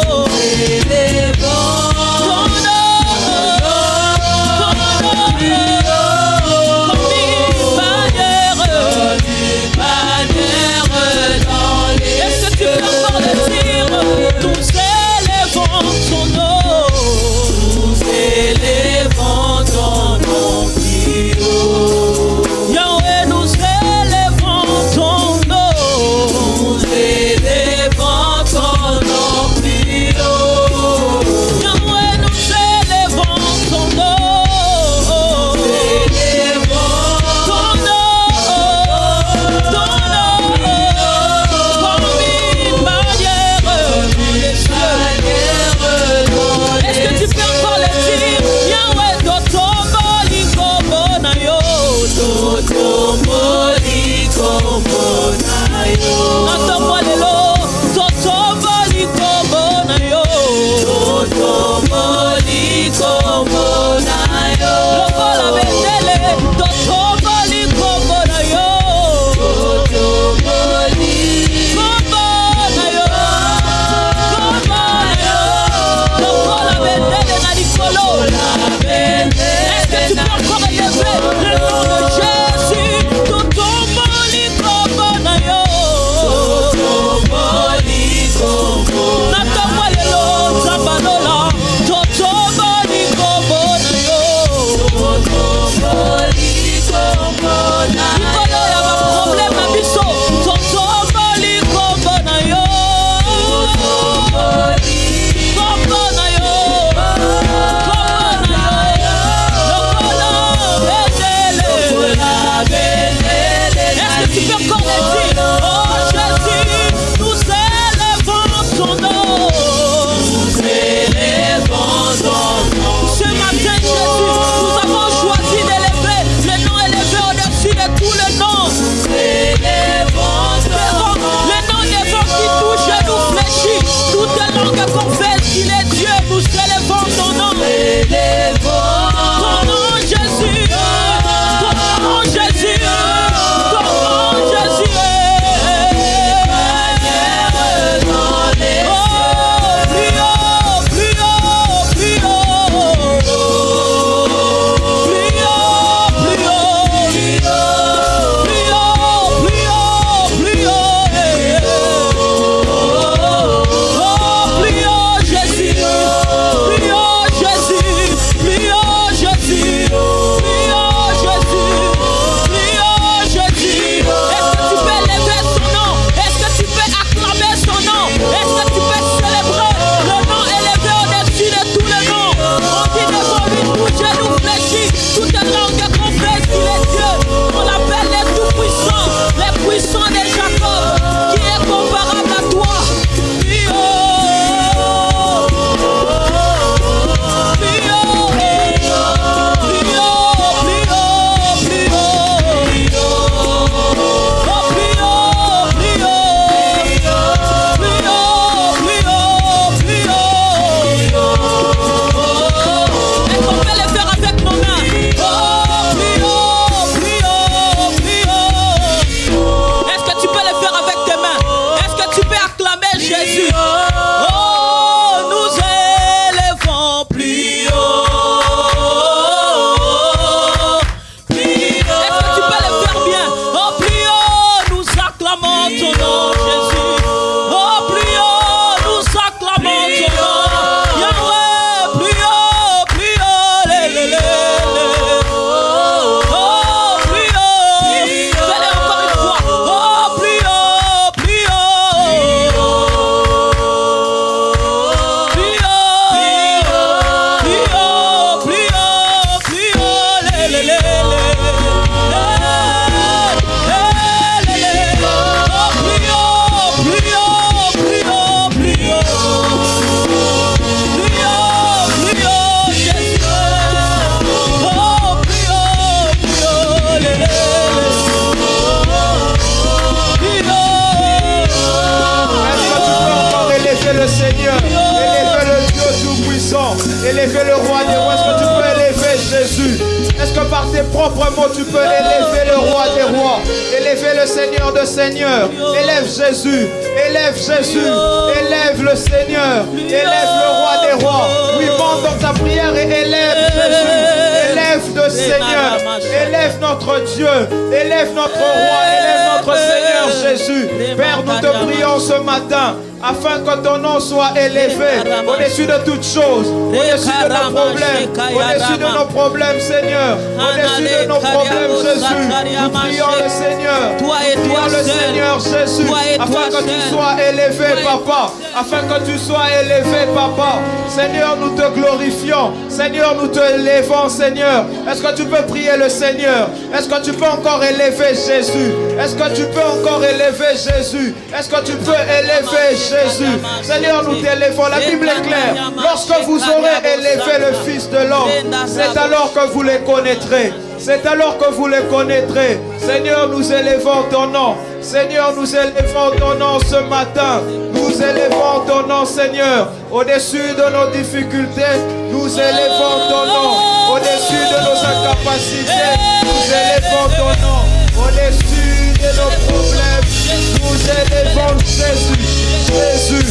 Nous élevons ton nom plus haut. Comme une bannière dans les cieux. Est-ce que tu peux encore le dire? tes propres mots, tu peux élever le roi des rois, élever le Seigneur de seigneurs. Élève Jésus, élève Jésus, élève le Seigneur, élève le roi des rois. Oui, monte dans ta prière et élève Jésus, élève le Seigneur, élève notre Dieu, élève notre roi, élève notre Seigneur Jésus. Père, nous te prions ce matin afin que ton nom soit élevé au-dessus de toutes choses, au-dessus de nos problèmes, au-dessus de nos problèmes, Seigneur, au-dessus de nos problèmes, Jésus. Nous prions le Seigneur, nous prions le Seigneur Jésus, afin que tu sois élevé, Papa, afin que tu sois élevé, Papa. Seigneur, nous te glorifions, Seigneur, nous te élevons, Seigneur. Est-ce que tu peux prier le Seigneur? Est-ce que tu peux encore élever Jésus? Est-ce que tu peux encore élever Jésus? Est-ce que tu peux élever Jésus? Seigneur, nous t'élevons. La Bible est claire. Lorsque vous aurez élevé le Fils de l'homme, c'est alors que vous les connaîtrez. C'est alors que vous les connaîtrez. Seigneur, nous élevons ton nom. Seigneur, nous élevons ton nom ce matin. Nous élevons ton nom, Seigneur. Au-dessus de nos difficultés, nous élevons ton nom. Au-dessus de nos incapacités, nous élevons ton nom. Au-dessus de nos problèmes, nous élevons Jésus. Jésus,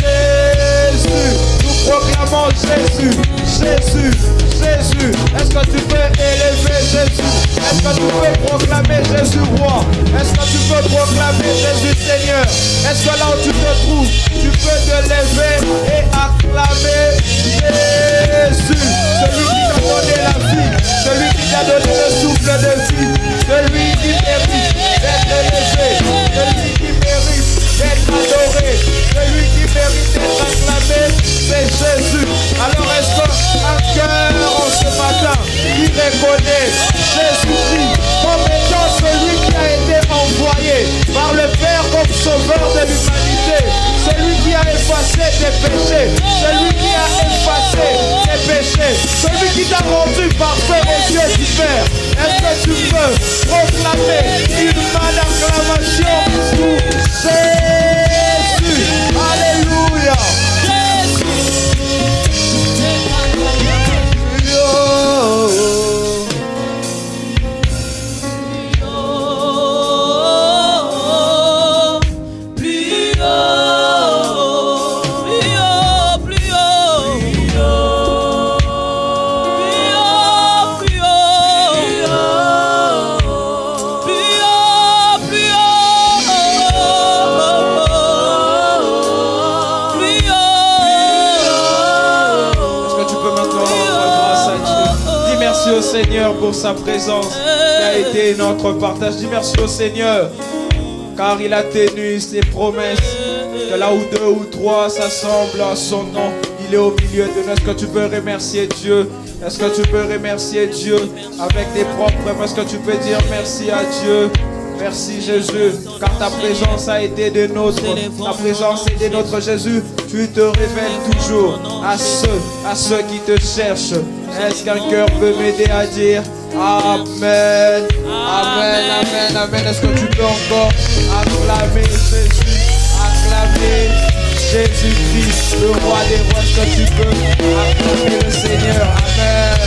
Jésus. Nous proclamons Jésus, Jésus, Jésus. Est-ce que tu peux élever Jésus? Est-ce que tu peux proclamer Jésus roi? Est-ce que tu peux proclamer Jésus Seigneur? Est-ce que là où tu te trouves, tu peux te lever et acclamer Jésus, celui qui t'a donné la vie, celui qui t'a donné le souffle de vie, celui qui mérite d'être élevé, celui qui mérite d'être adoré, celui qui mérite d'être acclamé, c'est Jésus. Alors est-ce qu'un cœur en ce matin qui reconnaît Jésus-Christ comme étant celui qui a été envoyé par le Père comme sauveur de l'humanité, celui qui a effacé tes péchés, celui qui a effacé tes péchés, celui qui t'a rendu parfait aux yeux du Père? Est-ce que tu peux proclamer une main d'acclamation pour Jésus? Alléluia. Seigneur pour sa présence qui a été notre partage. Dis merci au Seigneur car il a tenu ses promesses que là où deux ou trois s'assemblent à son nom, il est au milieu de nous. Est-ce que tu peux remercier Dieu? Est-ce que tu peux remercier Dieu avec tes propres mains? Est-ce que tu peux dire merci à Dieu? Merci Jésus, car ta présence a été des nôtres. Ta présence est des nôtres, Jésus. Tu te révèles toujours à ceux qui te cherchent. Est-ce qu'un cœur peut m'aider à dire Amen, Amen, Amen, Amen? Est-ce que tu peux encore acclamer Jésus, acclamer Jésus-Christ, le roi des rois? Est-ce que tu peux acclamer le Seigneur? Amen.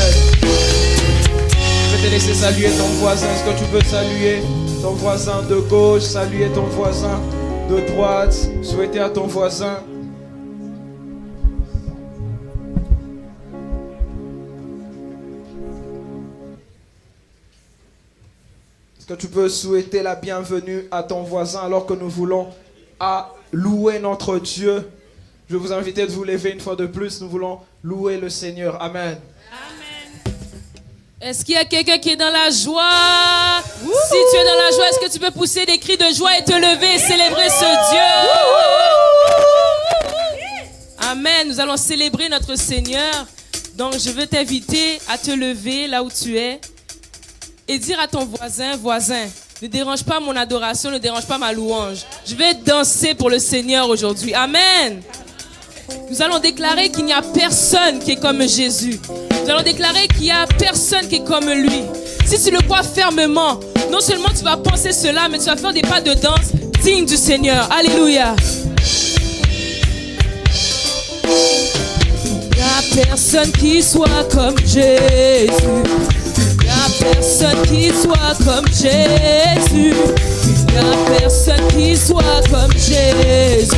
Je vais te laisser saluer ton voisin. Est-ce que tu peux saluer ton voisin de gauche, saluer ton voisin de droite, souhaiter à ton voisin? Est-ce que tu peux souhaiter la bienvenue à ton voisin alors que nous voulons louer notre Dieu? Je vais vous inviter de vous lever une fois de plus. Nous voulons louer le Seigneur. Amen. Est-ce qu'il y a quelqu'un qui est dans la joie? Si tu es dans la joie, est-ce que tu peux pousser des cris de joie et te lever et célébrer ce Dieu? Amen. Nous allons célébrer notre Seigneur. Donc, je veux t'inviter à te lever là où tu es et dire à ton voisin, voisin, ne dérange pas mon adoration, ne dérange pas ma louange. Je vais danser pour le Seigneur aujourd'hui. Amen. Nous allons déclarer qu'il n'y a personne qui est comme Jésus. Nous allons déclarer qu'il n'y a personne qui est comme lui. Si tu le crois fermement, non seulement tu vas penser cela, mais tu vas faire des pas de danse dignes du Seigneur. Alléluia. Il n'y a personne qui soit comme Jésus. Il n'y a personne qui soit comme Jésus. Il n'y a personne qui soit comme Jésus.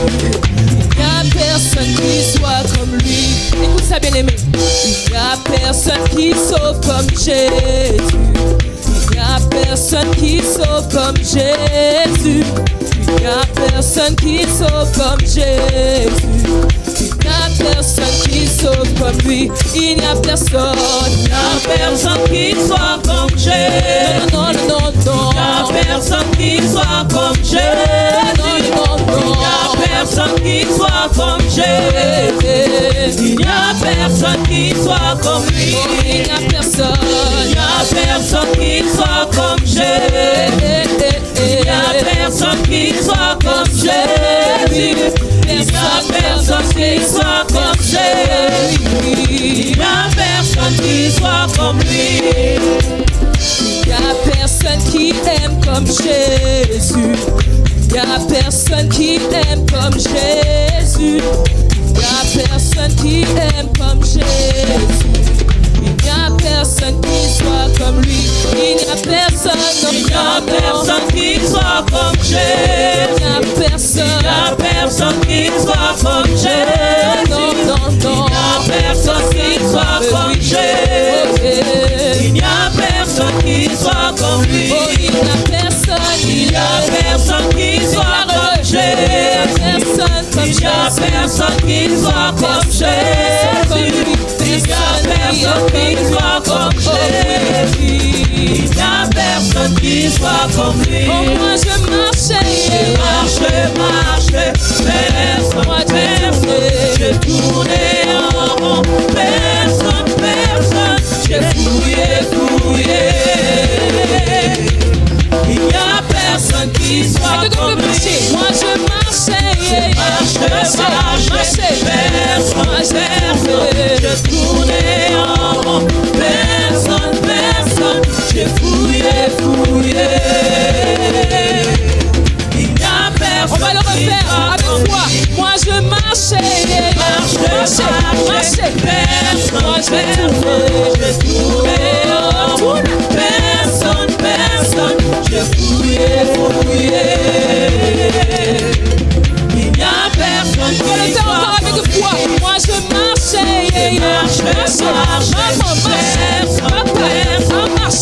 Il n'y a personne qui soit comme lui. Écoute ça, bien-aimé. Il n'y a personne qui sauve comme Jésus. Il n'y a personne qui sauve comme Jésus. Il n'y a personne qui sauve comme Jésus. Il n'y a personne qui sauve comme lui. Il n'y a personne. Il n'y a personne qui soit comme Jésus. Non, non, non, non. Il n'y a personne qui soit comme Jésus. Non, non, non. Il n'y a personne qui soit comme Jésus. Il n'y a personne qui soit comme lui. Il n'y a personne. Il n'y a personne qui soit comme Jésus. Il n'y a personne qui soit comme Jésus. Il n'y a personne qui soit comme Jésus. Il n'y a personne qui soit comme lui. Il n'y a personne qui aime comme Jésus. Il n'y a personne qui aime comme Jésus. Il n'y a personne qui aime comme Jésus. Il n'y a personne qui soit comme lui. Il n'y a personne. Il n'y a personne qui soit comme Jésus. Il n'y a personne. Il n'y a personne qui soit comme Jésus. Non, non, non. Il n'y a personne qui soit comme Jésus. Il n'y a personne qui soit comme lui. Il n'y a personne. Il n'y a personne qui soit comme Jésus. Il n'y a personne qui soit comme Jésus. Il n'y a personne qui soit comme Jésus. Il n'y a personne qui soit comme lui. Oh, moi je marchais, personne, j'ai tourné en rond, personne, j'ai fouillé. Il n'y a personne qui soit comme lui. Moi je marchais, personne, j'ai tourné en rond, personne, j'ai fouillé. Il n'y a personne. On va le refaire avec toi. Moi je marchais, moi j'ai tourné en rond, personne, j'ai fouillé. Il n'y a personne qui soit encore avec toi. Moi je marchais,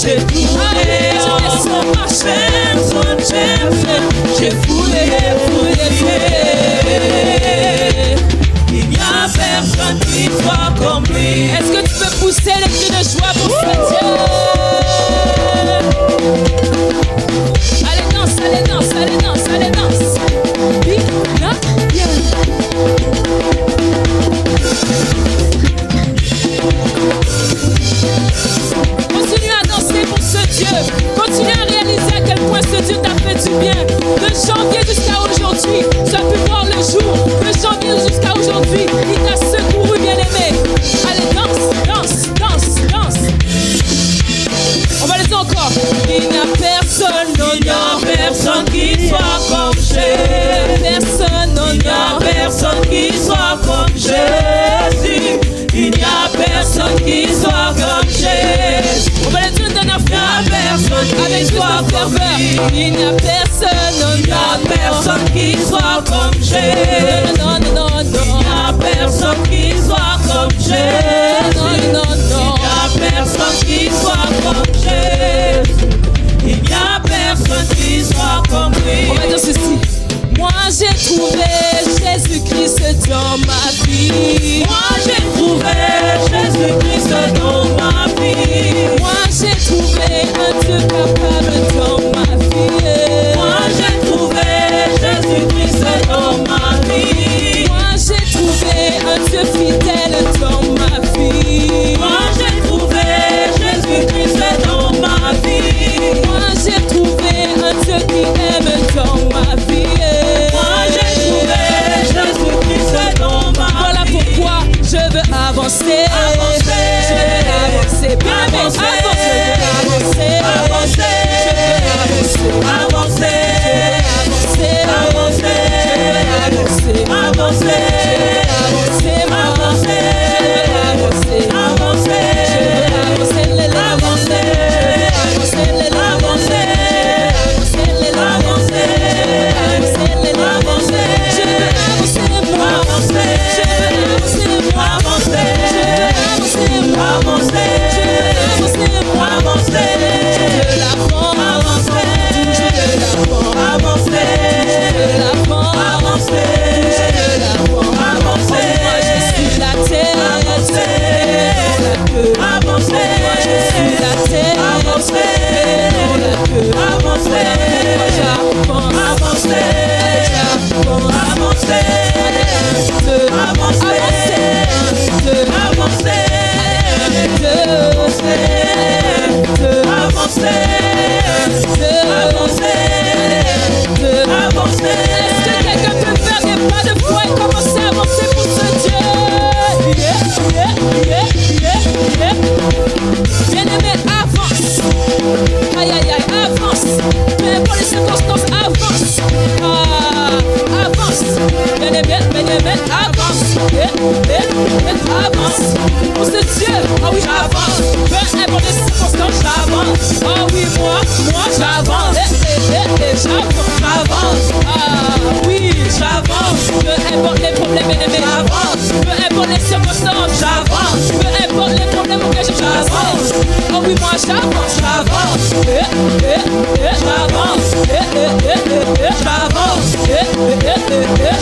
j'ai tourné en personne, j'ai fouillé. Il n'y a personne qui soit comme lui. Est-ce que tu peux pousser les cris de joie pour ce Dieu? Allez danse. Continue à danser pour ce Dieu. Continue à réaliser à quel point ce Dieu t'a fait du bien. De janvier jusqu'à aujourd'hui, tu as pu voir le jour. De janvier jusqu'à aujourd'hui, il t'a secouru, bien-aimé. Allez, danse. On va le dire encore. Il n'y a personne qui soit comme Jésus. Il n'y a personne qui soit comme Jésus. Il n'y a personne qui soit comme Jésus. On va le dire une dernière fois. Avec toi, ferveur. Il n'y a personne qui soit comme Jésus. Non. Il n'y a personne qui soit comme Jésus. Non. Il n'y a personne qui soit comme Jésus. Il n'y a personne qui soit comme lui. On va dire ceci. Moi j'ai trouvé Jésus-Christ dans ma vie. Moi j'ai trouvé Jésus-Christ dans ma vie. Moi j'ai trouvé un Dieu capable dans ma vie. Moi j'ai trouvé Jésus-Christ dans ma vie. Moi j'ai trouvé un Dieu fidèle dans ma vie. Moi j'ai trouvé Jésus-Christ dans ma vie. Moi j'ai trouvé un Dieu qui aime dans ma vie. Moi j'ai trouvé Jésus-Christ dans ma vie. Voilà pourquoi je veux avancer. Je veux avancer.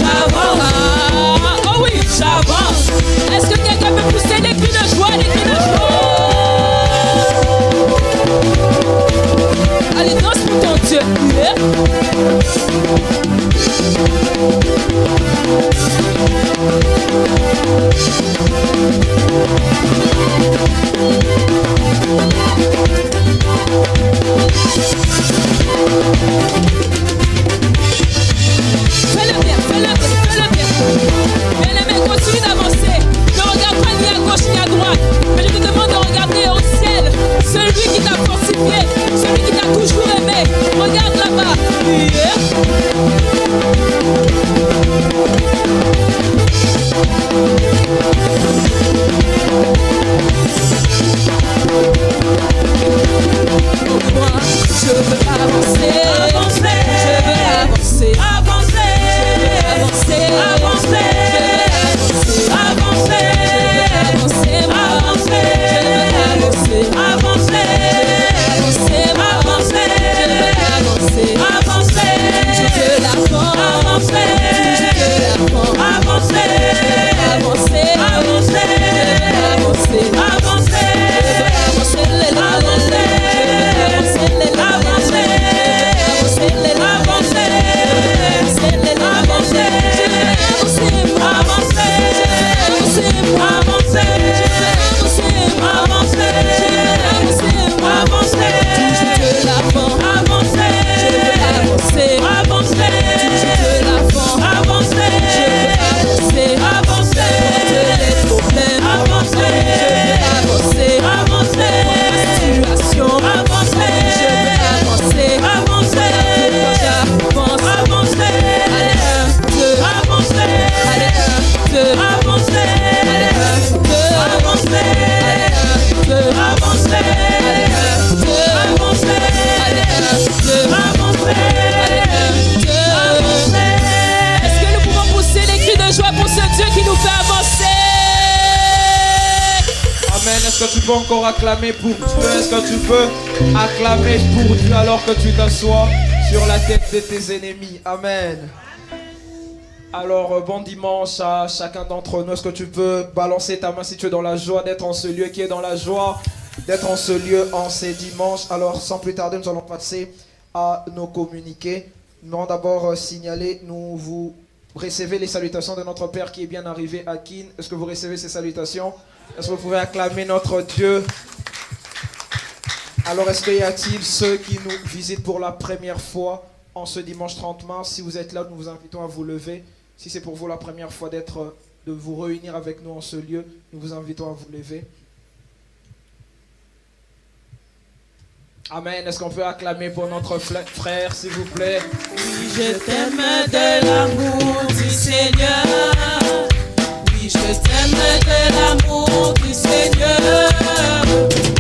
Ah, oh oui, j'avance. Est-ce que quelqu'un peut pousser des cris de joie, des cris de joie? Allez, danse pour ton Dieu. Yeah. Fais-le bien, fais-le bien, fais-le bien. Bien-aimé, continue d'avancer. Ne regarde pas ni à gauche ni à droite. Mais je te demande de regarder au ciel. Celui qui t'a fortifié, celui qui t'a toujours aimé. Regarde là-bas. Moi, je veux avancer. Avancer. Je veux avancer. Avancer. Je veux avancer. Avancer. Avancer. Je veux avancer. Avancer. Avancer. Avancer. Avancer. Je veux avancer. Avancer. Je veux l'avant. Avancer. Je veux l'avant. Avancer. Avancer. Avancer. Avancer. Avancer. Est-ce que tu peux encore acclamer pour Dieu? Est-ce que tu peux acclamer pour Dieu alors que tu t'assois sur la tête de tes ennemis? Amen. Alors, bon dimanche à chacun d'entre nous. Est-ce que tu peux balancer ta main si tu es dans la joie d'être en ce lieu? Qui est dans la joie d'être en ce lieu en ces dimanches? Alors, sans plus tarder, nous allons passer à nos communiqués. Nous allons d'abord signaler, nous vous recevez les salutations de notre Père qui est bien arrivé à Kin. Est-ce que vous recevez ces salutations? Est-ce que vous pouvez acclamer notre Dieu? Alors, est-ce qu'il y a-t-il ceux qui nous visitent pour la première fois en ce dimanche 30 mars? Si vous êtes là, nous vous invitons à vous lever. Si c'est pour vous la première fois de vous réunir avec nous en ce lieu, nous vous invitons à vous lever. Amen. Est-ce qu'on peut acclamer pour notre frère, s'il vous plaît? Oui, je t'aime de l'amour du Seigneur. Oui, je t'aime de l'amour du Seigneur.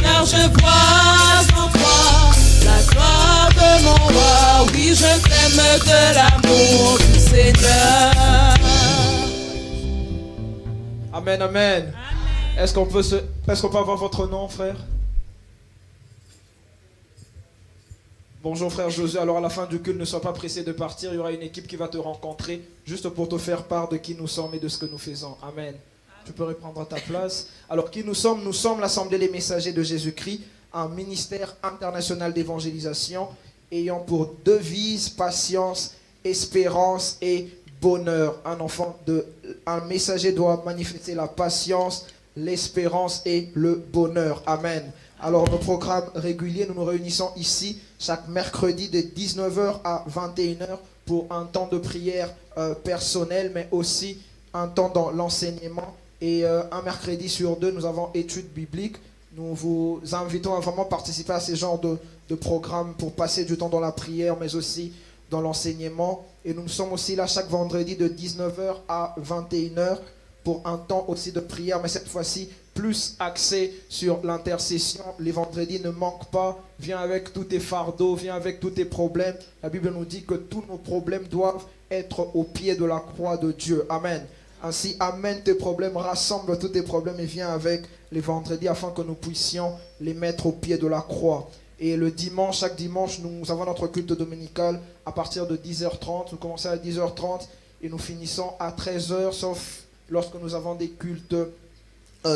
Car je vois en toi la gloire de mon roi. Oui, je t'aime de l'amour du Seigneur. Amen, amen. Est-ce qu'on peut avoir votre nom, frère? Bonjour frère Josué, alors à la fin du culte, ne sois pas pressé de partir, il y aura une équipe qui va te rencontrer juste pour te faire part de qui nous sommes et de ce que nous faisons. Amen. Tu peux reprendre ta place. Alors qui nous sommes? Nous sommes l'Assemblée des Messagers de Jésus-Christ, un ministère international d'évangélisation ayant pour devise patience, espérance et bonheur. Un messager doit manifester la patience, l'espérance et le bonheur. Amen. Alors, nos programmes réguliers, nous nous réunissons ici chaque mercredi de 19h à 21h pour un temps de prière personnel, mais aussi un temps dans l'enseignement. Et un mercredi sur deux, nous avons études bibliques. Nous vous invitons à vraiment participer à ces genres de programmes pour passer du temps dans la prière, mais aussi dans l'enseignement. Et nous sommes aussi là chaque vendredi de 19h à 21h pour un temps aussi de prière, mais cette fois-ci plus axé sur l'intercession. Les vendredis ne manquent pas. Viens avec tous tes fardeaux, viens avec tous tes problèmes. La Bible nous dit que tous nos problèmes doivent être au pied de la croix de Dieu. Amen. Ainsi, amène tes problèmes, rassemble tous tes problèmes et viens avec les vendredis afin que nous puissions les mettre au pied de la croix. Et le dimanche, chaque dimanche, nous avons notre culte dominical à partir de 10h30. Nous commençons à 10h30 et nous finissons à 13h, sauf lorsque nous avons des cultes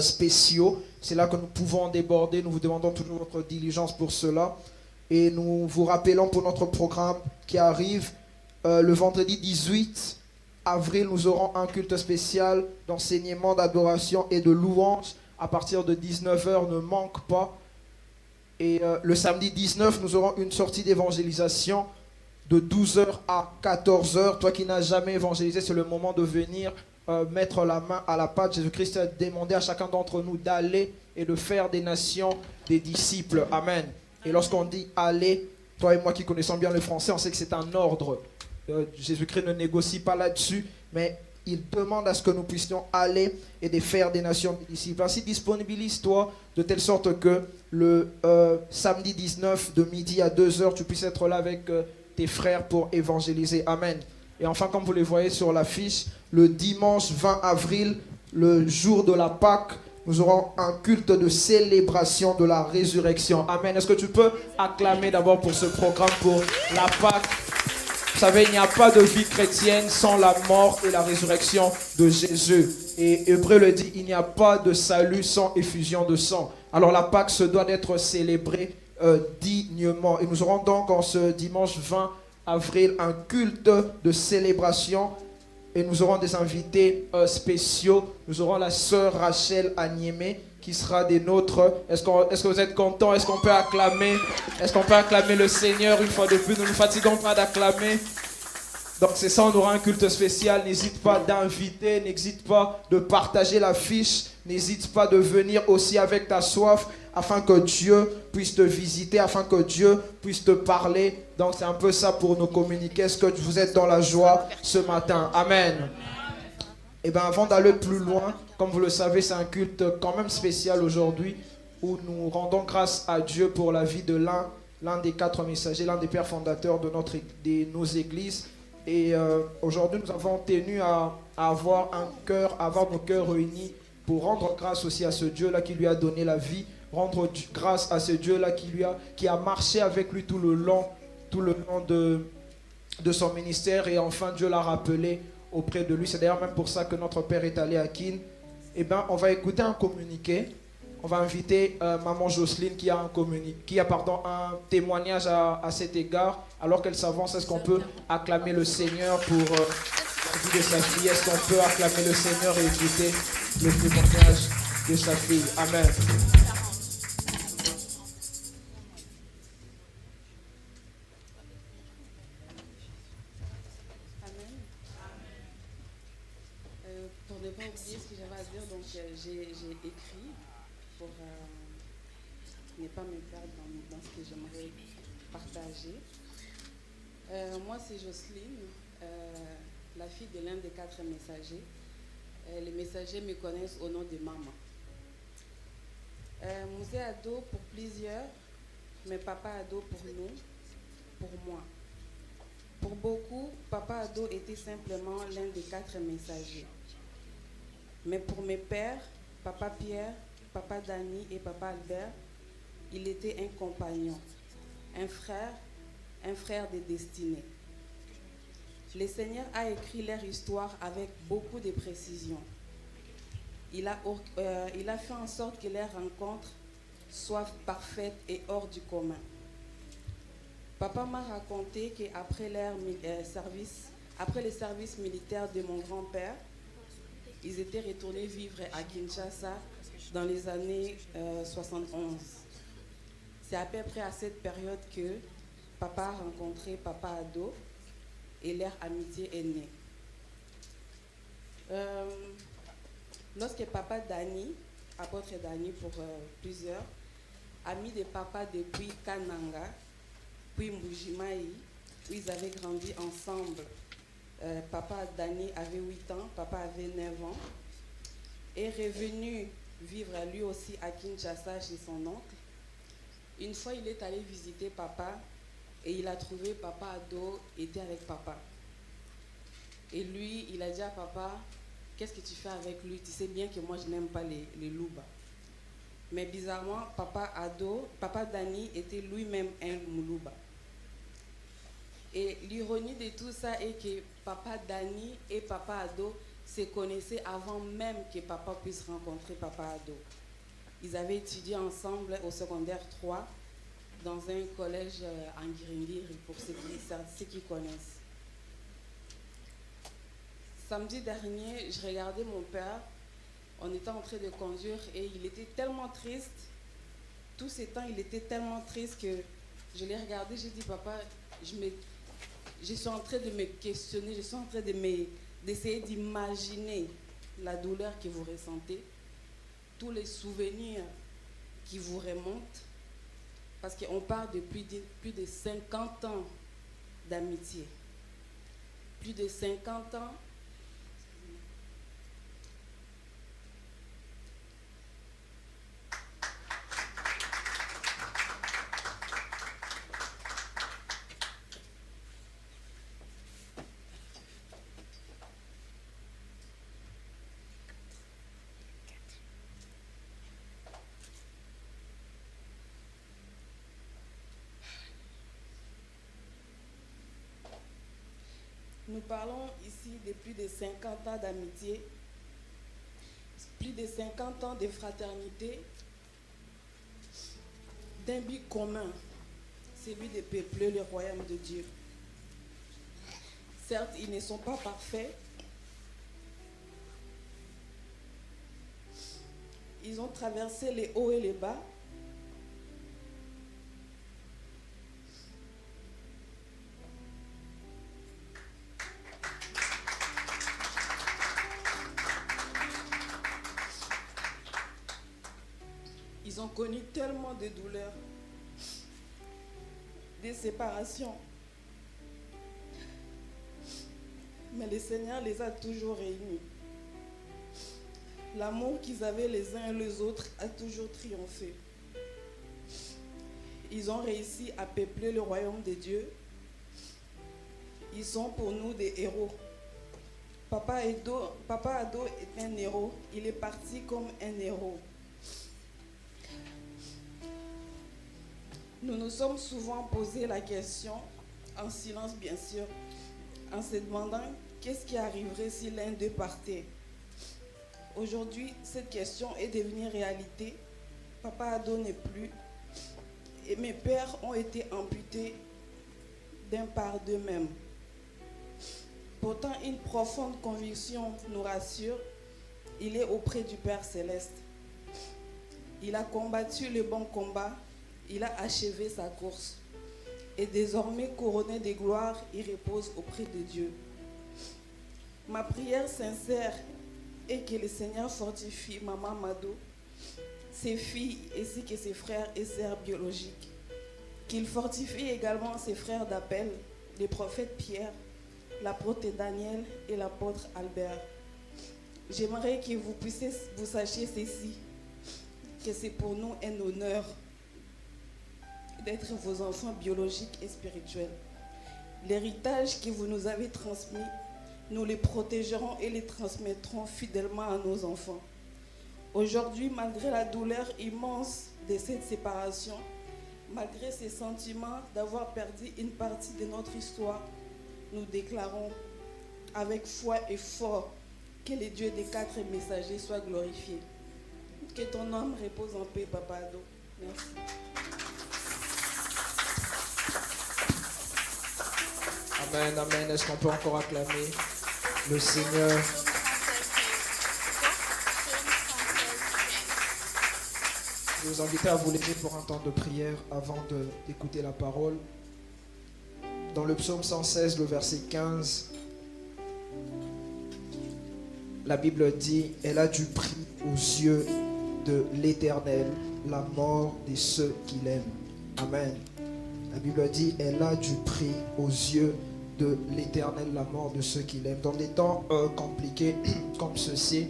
spéciaux. C'est là que nous pouvons déborder. Nous vous demandons toujours votre diligence pour cela. Et nous vous rappelons pour notre programme qui arrive le vendredi 18 avril, nous aurons un culte spécial d'enseignement, d'adoration et de louange à partir de 19h. Ne manque pas. Et le samedi 19, nous aurons une sortie d'évangélisation de 12h à 14h. Toi qui n'as jamais évangélisé, c'est le moment de venir mettre la main à la pâte. Jésus-Christ a demandé à chacun d'entre nous d'aller et de faire des nations des disciples. Amen. Et lorsqu'on dit aller, toi et moi qui connaissons bien le français, on sait que c'est un ordre. Jésus-Christ ne négocie pas là-dessus, mais il demande à ce que nous puissions aller et de faire des nations des disciples. Ainsi, disponibilise-toi de telle sorte que le samedi 19 de midi à 2h, tu puisses être là avec tes frères pour évangéliser. Amen. Et enfin, comme vous les voyez sur l'affiche, le dimanche 20 avril, le jour de la Pâque, nous aurons un culte de célébration de la résurrection. Amen. Est-ce que tu peux acclamer d'abord pour ce programme, pour la Pâque? Vous savez, il n'y a pas de vie chrétienne sans la mort et la résurrection de Jésus. Et Hébreu le dit, il n'y a pas de salut sans effusion de sang. Alors la Pâque se doit d'être célébrée dignement. Et nous aurons donc en ce dimanche 20 avril un culte de célébration. Et nous aurons des invités spéciaux. Nous aurons la sœur Rachel Agnémé qui sera des nôtres. Est-ce que vous êtes contents? Est-ce qu'on peut acclamer? Est-ce qu'on peut acclamer le Seigneur une fois de plus? Nous ne nous fatiguons pas d'acclamer. Donc c'est ça, on aura un culte spécial. N'hésite pas d'inviter, n'hésite pas de partager l'affiche. N'hésite pas de venir aussi avec ta soif afin que Dieu puisse te visiter, afin que Dieu puisse te parler. Donc c'est un peu ça pour nous communiquer. Est-ce que vous êtes dans la joie ce matin? Amen. Et bien avant d'aller plus loin, comme vous le savez, c'est un culte quand même spécial aujourd'hui où nous rendons grâce à Dieu pour la vie de l'un des 4 messagers, l'un des pères fondateurs de nos églises. Et aujourd'hui, nous avons tenu à avoir nos cœurs réunis pour rendre grâce aussi à ce Dieu-là qui lui a donné la vie, rendre grâce à ce Dieu-là qui a marché avec lui tout le long de son ministère. Et enfin, Dieu l'a rappelé auprès de lui. C'est d'ailleurs même pour ça que notre Père est allé à Kin. Eh bien, on va écouter un communiqué. On va inviter Maman Jocelyne qui a un témoignage à cet égard. Alors qu'elle s'avance, est-ce qu'on peut acclamer le Seigneur pour la vie de sa fille? Est-ce qu'on peut acclamer le Seigneur et écouter le témoignage de sa fille? Amen. Pour ne pas oublier ce que j'avais à dire, donc j'ai écrit pour ne pas me perdre dans ce que j'aimerais partager. Moi, c'est Jocelyne, la fille de l'un des 4 messagers. Les messagers me connaissent au nom de maman. Musée ado pour plusieurs, mais papa ado pour nous, pour moi. Pour beaucoup, papa ado était simplement l'un des 4 messagers. Mais pour mes pères, papa Pierre, papa Dani et papa Albert, il était un compagnon, un frère de destinée. Le Seigneur a écrit leur histoire avec beaucoup de précision. Il a fait en sorte que leur rencontre soit parfaite et hors du commun. Papa m'a raconté qu'après le service militaire de mon grand-père, ils étaient retournés vivre à Kinshasa dans les années 71. C'est à peu près à cette période que papa a rencontré papa ado et leur amitié est née. Lorsque papa Dani, apôtre Dani pour plusieurs, ami de papa depuis Kananga, puis Mbujimaï, où ils avaient grandi ensemble. Papa Dani avait 8 ans, papa avait 9 ans, est revenu vivre lui aussi à Kinshasa chez son oncle. Une fois, il est allé visiter papa et il a trouvé papa ado était avec papa. Et lui, il a dit à papa, qu'est-ce que tu fais avec lui? Tu sais bien que moi, je n'aime pas les loubas. Mais bizarrement, papa Dani était lui-même un moulouba. Et l'ironie de tout ça est que Papa Dani et Papa Ado se connaissaient avant même que Papa puisse rencontrer Papa Ado. Ils avaient étudié ensemble au secondaire 3 dans un collège en Guiringiri, pour ceux qui connaissent. Samedi dernier, je regardais mon père. On était en train de conduire et il était tellement triste. Tous ces temps, il était tellement triste que je l'ai regardé. J'ai dit, papa, je suis en train de me questionner, je suis en train d'essayer d'imaginer la douleur que vous ressentez, tous les souvenirs qui vous remontent, parce qu'on parle depuis plus de 50 ans d'amitié. Plus de 50 ans. Nous parlons ici de plus de 50 ans d'amitié, plus de 50 ans de fraternité, d'un but commun, celui de peupler le royaume de Dieu. Certes, ils ne sont pas parfaits. Ils ont traversé les hauts et les bas. Ils ont connu tellement de douleurs, des séparations. Mais le Seigneur les a toujours réunis. L'amour qu'ils avaient les uns et les autres a toujours triomphé. Ils ont réussi à peupler le royaume de Dieu. Ils sont pour nous des héros. Papa Ado est un héros. Il est parti comme un héros. Nous nous sommes souvent posé la question, en silence bien sûr, en se demandant qu'est-ce qui arriverait si l'un d'eux partait. Aujourd'hui, cette question est devenue réalité. Papa Ado n'est plus et mes pères ont été amputés d'un part d'eux-mêmes. Pourtant, une profonde conviction nous rassure, il est auprès du Père Céleste. Il a combattu le bon combat. Il a achevé sa course et désormais couronné de gloire, il repose auprès de Dieu. Ma prière sincère est que le Seigneur fortifie Maman Mado, ses filles ainsi que ses frères et sœurs biologiques. Qu'il fortifie également ses frères d'appel, les prophètes Pierre, l'apôtre Daniel et l'apôtre Albert. J'aimerais que vous sachiez ceci, que c'est pour nous un honneur d'être vos enfants biologiques et spirituels. L'héritage que vous nous avez transmis, nous les protégerons et les transmettrons fidèlement à nos enfants. Aujourd'hui, malgré la douleur immense de cette séparation, malgré ces sentiments d'avoir perdu une partie de notre histoire, nous déclarons avec foi et fort que le Dieu des 4 messagers soit glorifié. Que ton âme repose en paix, Papa Ado. Merci. Amen, amen. Est-ce qu'on peut encore acclamer le Seigneur? Je vais vous inviter à vous lever pour un temps de prière avant d'écouter la parole. Dans le psaume 116, le verset 15, la Bible dit « Elle a du prix aux yeux de l'Éternel, la mort de ceux qui l'aiment. » Amen. La Bible dit « Elle a du prix aux yeux de l'Éternel, la mort de ceux qui l'aiment. » Dans des temps compliqués comme ceci,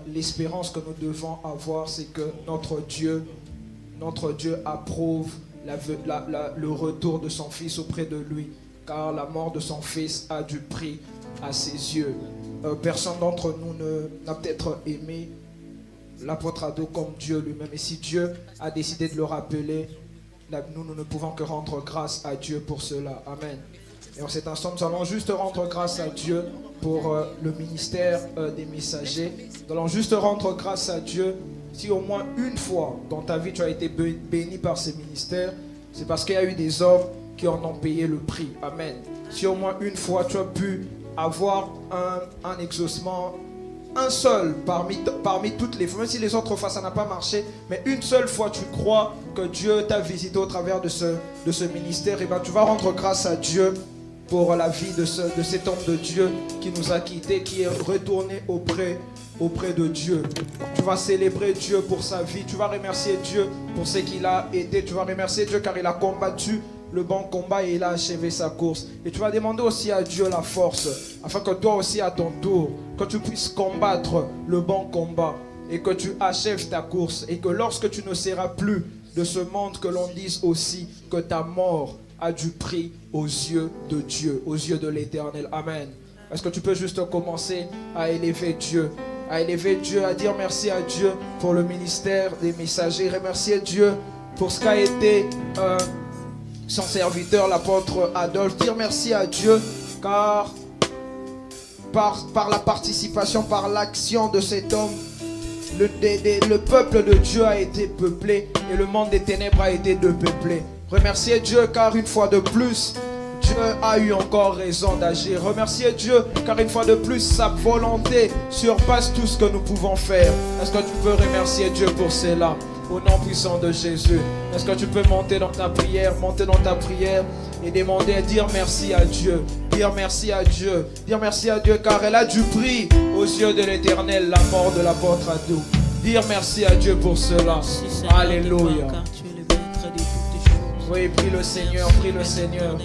l'espérance que nous devons avoir, c'est que notre Dieu approuve le retour de son Fils auprès de lui, car la mort de son Fils a du prix à ses yeux. Personne d'entre nous n'a peut-être aimé l'apôtre Ado comme Dieu lui-même, et si Dieu a décidé de le rappeler, nous ne pouvons que rendre grâce à Dieu pour cela. Amen. Et en cet instant, nous allons juste rendre grâce à Dieu pour le ministère des messagers. Nous allons juste rendre grâce à Dieu si au moins une fois dans ta vie tu as été béni par ces ministères. C'est parce qu'il y a eu des hommes qui en ont payé le prix. Amen. Si au moins une fois tu as pu avoir un exaucement, un seul parmi toutes les fois, même si les autres fois ça n'a pas marché, mais une seule fois tu crois que Dieu t'a visité au travers de ce ministère, et bien tu vas rendre grâce à Dieu pour la vie de cet homme de Dieu qui nous a quittés, qui est retourné auprès de Dieu. Tu vas célébrer Dieu pour sa vie, tu vas remercier Dieu pour ce qu'il a été, tu vas remercier Dieu car il a combattu le bon combat et il a achevé sa course. Et tu vas demander aussi à Dieu la force, afin que toi aussi à ton tour, que tu puisses combattre le bon combat et que tu achèves ta course, et que lorsque tu ne seras plus de ce monde, que l'on dise aussi que ta mort a du prix aux yeux de Dieu, aux yeux de l'Éternel. Amen. Est-ce que tu peux juste commencer à élever Dieu, à dire merci à Dieu pour le ministère des messagers, remercier Dieu pour ce qu'a été son serviteur, l'apôtre Adolphe, dire merci à Dieu car par la participation, par l'action de cet homme, le peuple de Dieu a été peuplé et le monde des ténèbres a été depeuplé. Remerciez Dieu car une fois de plus, Dieu a eu encore raison d'agir. Remerciez Dieu car une fois de plus, sa volonté surpasse tout ce que nous pouvons faire. Est-ce que tu peux remercier Dieu pour cela? Au nom puissant de Jésus. Est-ce que tu peux monter dans ta prière et demander, dire merci à Dieu. Dire merci à Dieu. Dire merci à Dieu car elle a du prix aux yeux de l'Éternel, la mort de l'apôtre Adolphe. Dire merci à Dieu pour cela. Alléluia. Oui, prie le Seigneur, prie le Seigneur.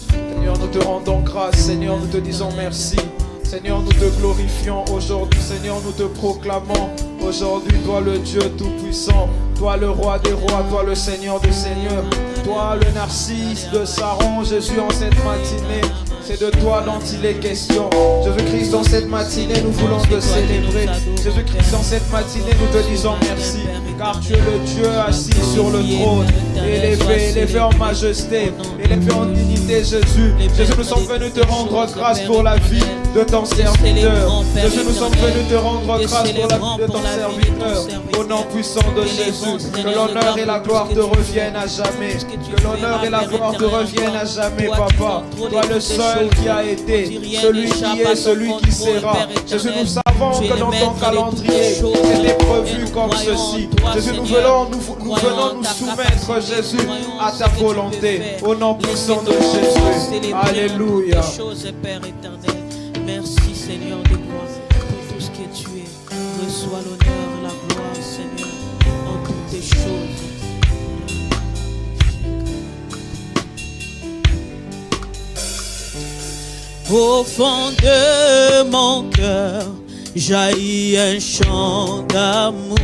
Seigneur, nous te rendons grâce. Seigneur, nous te disons merci. Seigneur, nous te glorifions aujourd'hui. Seigneur, nous te proclamons aujourd'hui, toi le Dieu Tout-Puissant, toi le Roi des Rois, toi le Seigneur des Seigneurs, toi le Narcisse de Saron. Jésus, en cette matinée, c'est de toi dont il est question. Jésus-Christ, dans cette matinée, nous voulons te célébrer. Jésus-Christ, dans cette matinée, nous te disons merci, car tu es le Dieu assis sur le trône, élevé en majesté, élevé en dignité. Jésus, nous sommes venus te rendre grâce pour la vie de ton serviteur. Jésus, nous sommes venus te rendre grâce pour la vie de ton serviteur. Au nom puissant de Jésus, que l'honneur et la gloire te reviennent à jamais. Que l'honneur et la gloire te reviennent à jamais, Papa. Toi le seul qui a été, celui qui est, celui qui sera. Jésus, nous savons que dans ton calendrier, c'était prévu comme ceci. Jésus, nous venons nous soumettre, Jésus, à ta volonté. Au nom puissant de Jésus. Alléluia. Merci Seigneur de gloire pour tout ce que tu es. Reçois l'honneur, la gloire Seigneur en toutes les choses. Au fond de mon cœur jaillit un chant d'amour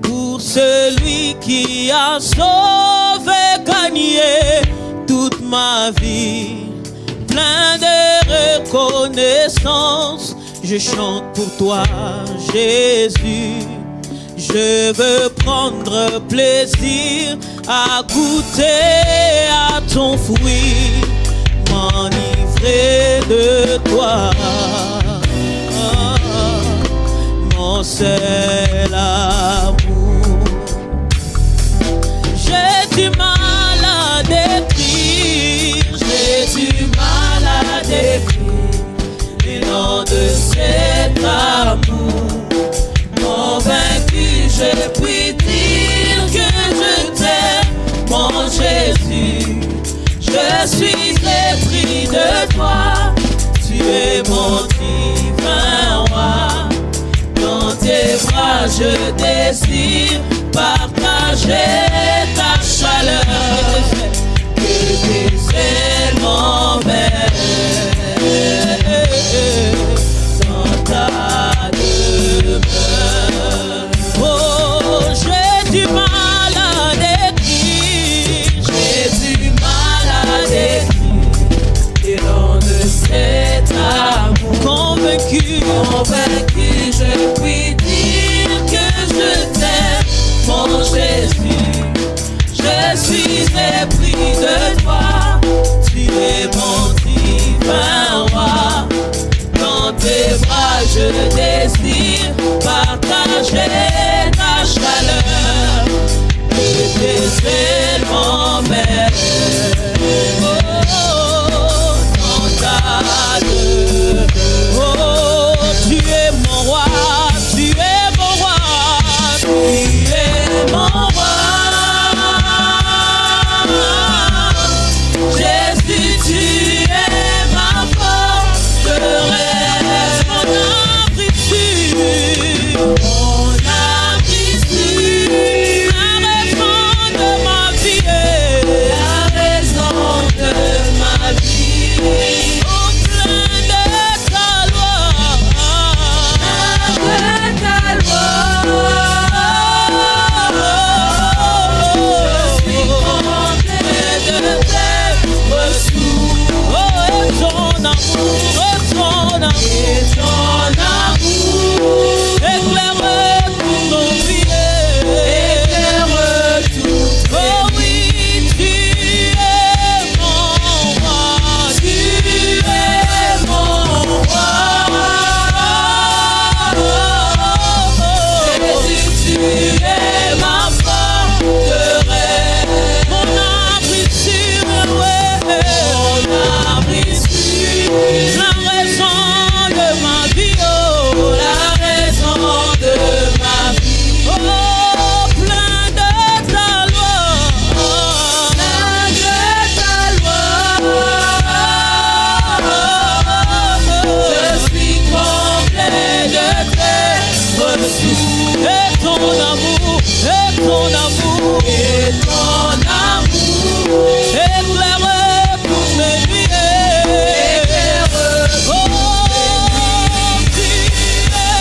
pour celui qui a sauvé, gagné toute ma vie. Plein de reconnaissance, je chante pour toi, Jésus. Je veux prendre plaisir à goûter à ton fruit, m'enivrer de toi, mon seul amour. J'ai du mal à décrire, j'ai du mal à décrire l'élan de cet amour. Convaincu, je puis dire que je t'aime, mon Jésus. Je suis épris de toi, tu es mon divin roi. Dans tes bras je désire partager ta chaleur. Que tes ailes m'emmènent dans ta demeure. Oh, j'ai du mal à décrire, j'ai du mal à décrire l'élan de cet amour. Convaincu, je puis dire que je t'aime, mon Jésus. Je suis épris de toi, je désire partager ta chaleur. Tes ailes m'emmènent dans ta demeure. Oh, tu es mon roi, tu es mon roi, tu es mon roi. Jésus, tu es ma forteresse, mon abri sûr, mon abri sûr. La raison de ma vie, au plein de ta loi, de ta loi. Je suis comblé de tes ressources. Oh, et ton amour, et ton amour, éclaire tout nos vies, éclaire tout. Oh oui, tu es mon roi, tu es mon roi. Jésus, tu es ma forteresse, mon abri sûr, ouais, mon abri sûr. La raison de ma vie, oh, la raison de ma vie, oh, plein de ta loi, plein de ta loi. Je suis comblé de tes ressources, et ton amour, et ton amour, et ton amour, éclaire toutes mes vies, éclaire toutes mes vies. Tu es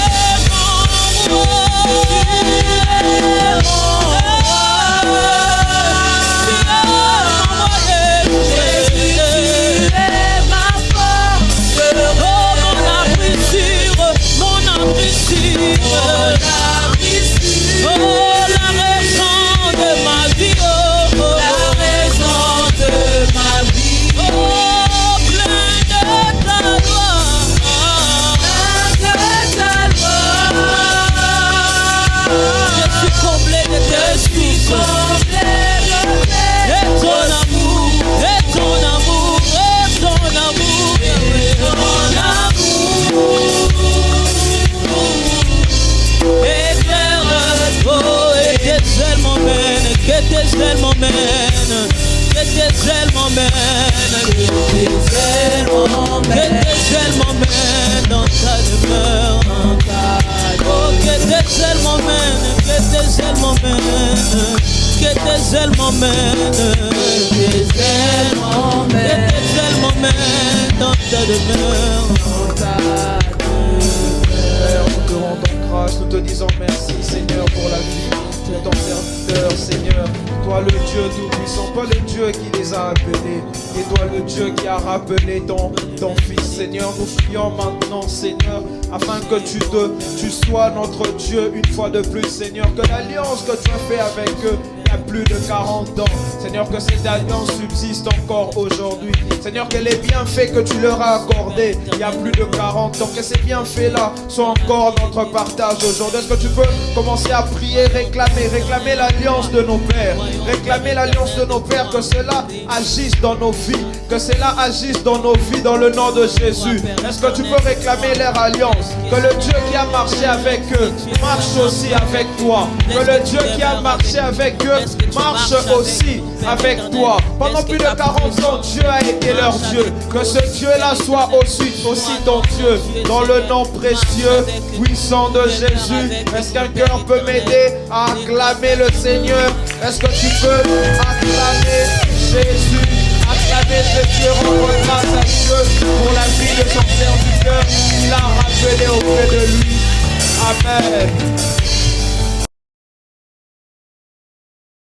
mon roi, tu es mon roi, Jésus, tu es ma forteresse, oh, mon abri sûr, mon abri sûr, mon abri sûr. Oh, la raison de ma vie, oh, oh, la raison de ma vie, oh, plein de ta loi, plein de ta loi. Je suis comblé de tes ressources, et ton amour, et ton amour, et ton amour, et ton amour. Éclaire, oh, et tes ailes m'emmènent, que tes ailes m'emmènent, que tes ailes m'emmènent, que tes ailes m'emmènent, que tes ailes m'emmènent dans ta demeure, dans ta demeure. Oh, que tes ailes m'emmènent, que tes ailes m'emmènent, que tes ailes m'emmènent, que tes ailes m'emmènent, que tes ailes m'emmènent dans ta demeure, dans ta demeure. Père, nous te rendons grâce, nous te disons merci Seigneur pour la vie de ton serviteur Seigneur. Toi le Dieu tout-puissant, toi le Dieu qui les a appelés, et toi le Dieu qui a rappelé ton Fils Seigneur. Nous prions maintenant Seigneur, afin que tu sois notre Dieu une fois de plus Seigneur, que l'alliance que tu as fait avec eux il y a plus de 40 ans, Seigneur, que cette alliance subsiste encore aujourd'hui. Seigneur, que les bienfaits que tu leur as accordés il y a plus de 40 ans, que ces bienfaits-là soient encore notre partage aujourd'hui. Est-ce que tu peux commencer à prier, réclamer l'alliance de nos pères, réclamer l'alliance de nos pères, que cela agisse dans nos vies, que cela agisse dans nos vies dans le nom de Jésus. Est-ce que tu peux réclamer leur alliance, que le Dieu qui a marché avec eux marche aussi avec toi, que le Dieu qui a marché avec eux marche aussi avec toi. Pendant plus de 40 ans, Dieu a été leur Dieu. Que ce Dieu-là soit aussi ton Dieu. Dans le nom précieux, puissant de Jésus. Est-ce qu'un cœur peut m'aider à acclamer le Seigneur? Est-ce que tu peux acclamer Jésus? Acclamer ce Dieu, rendre grâce à Dieu pour la vie de son serviteur qu'il a rappelé auprès de lui. Amen.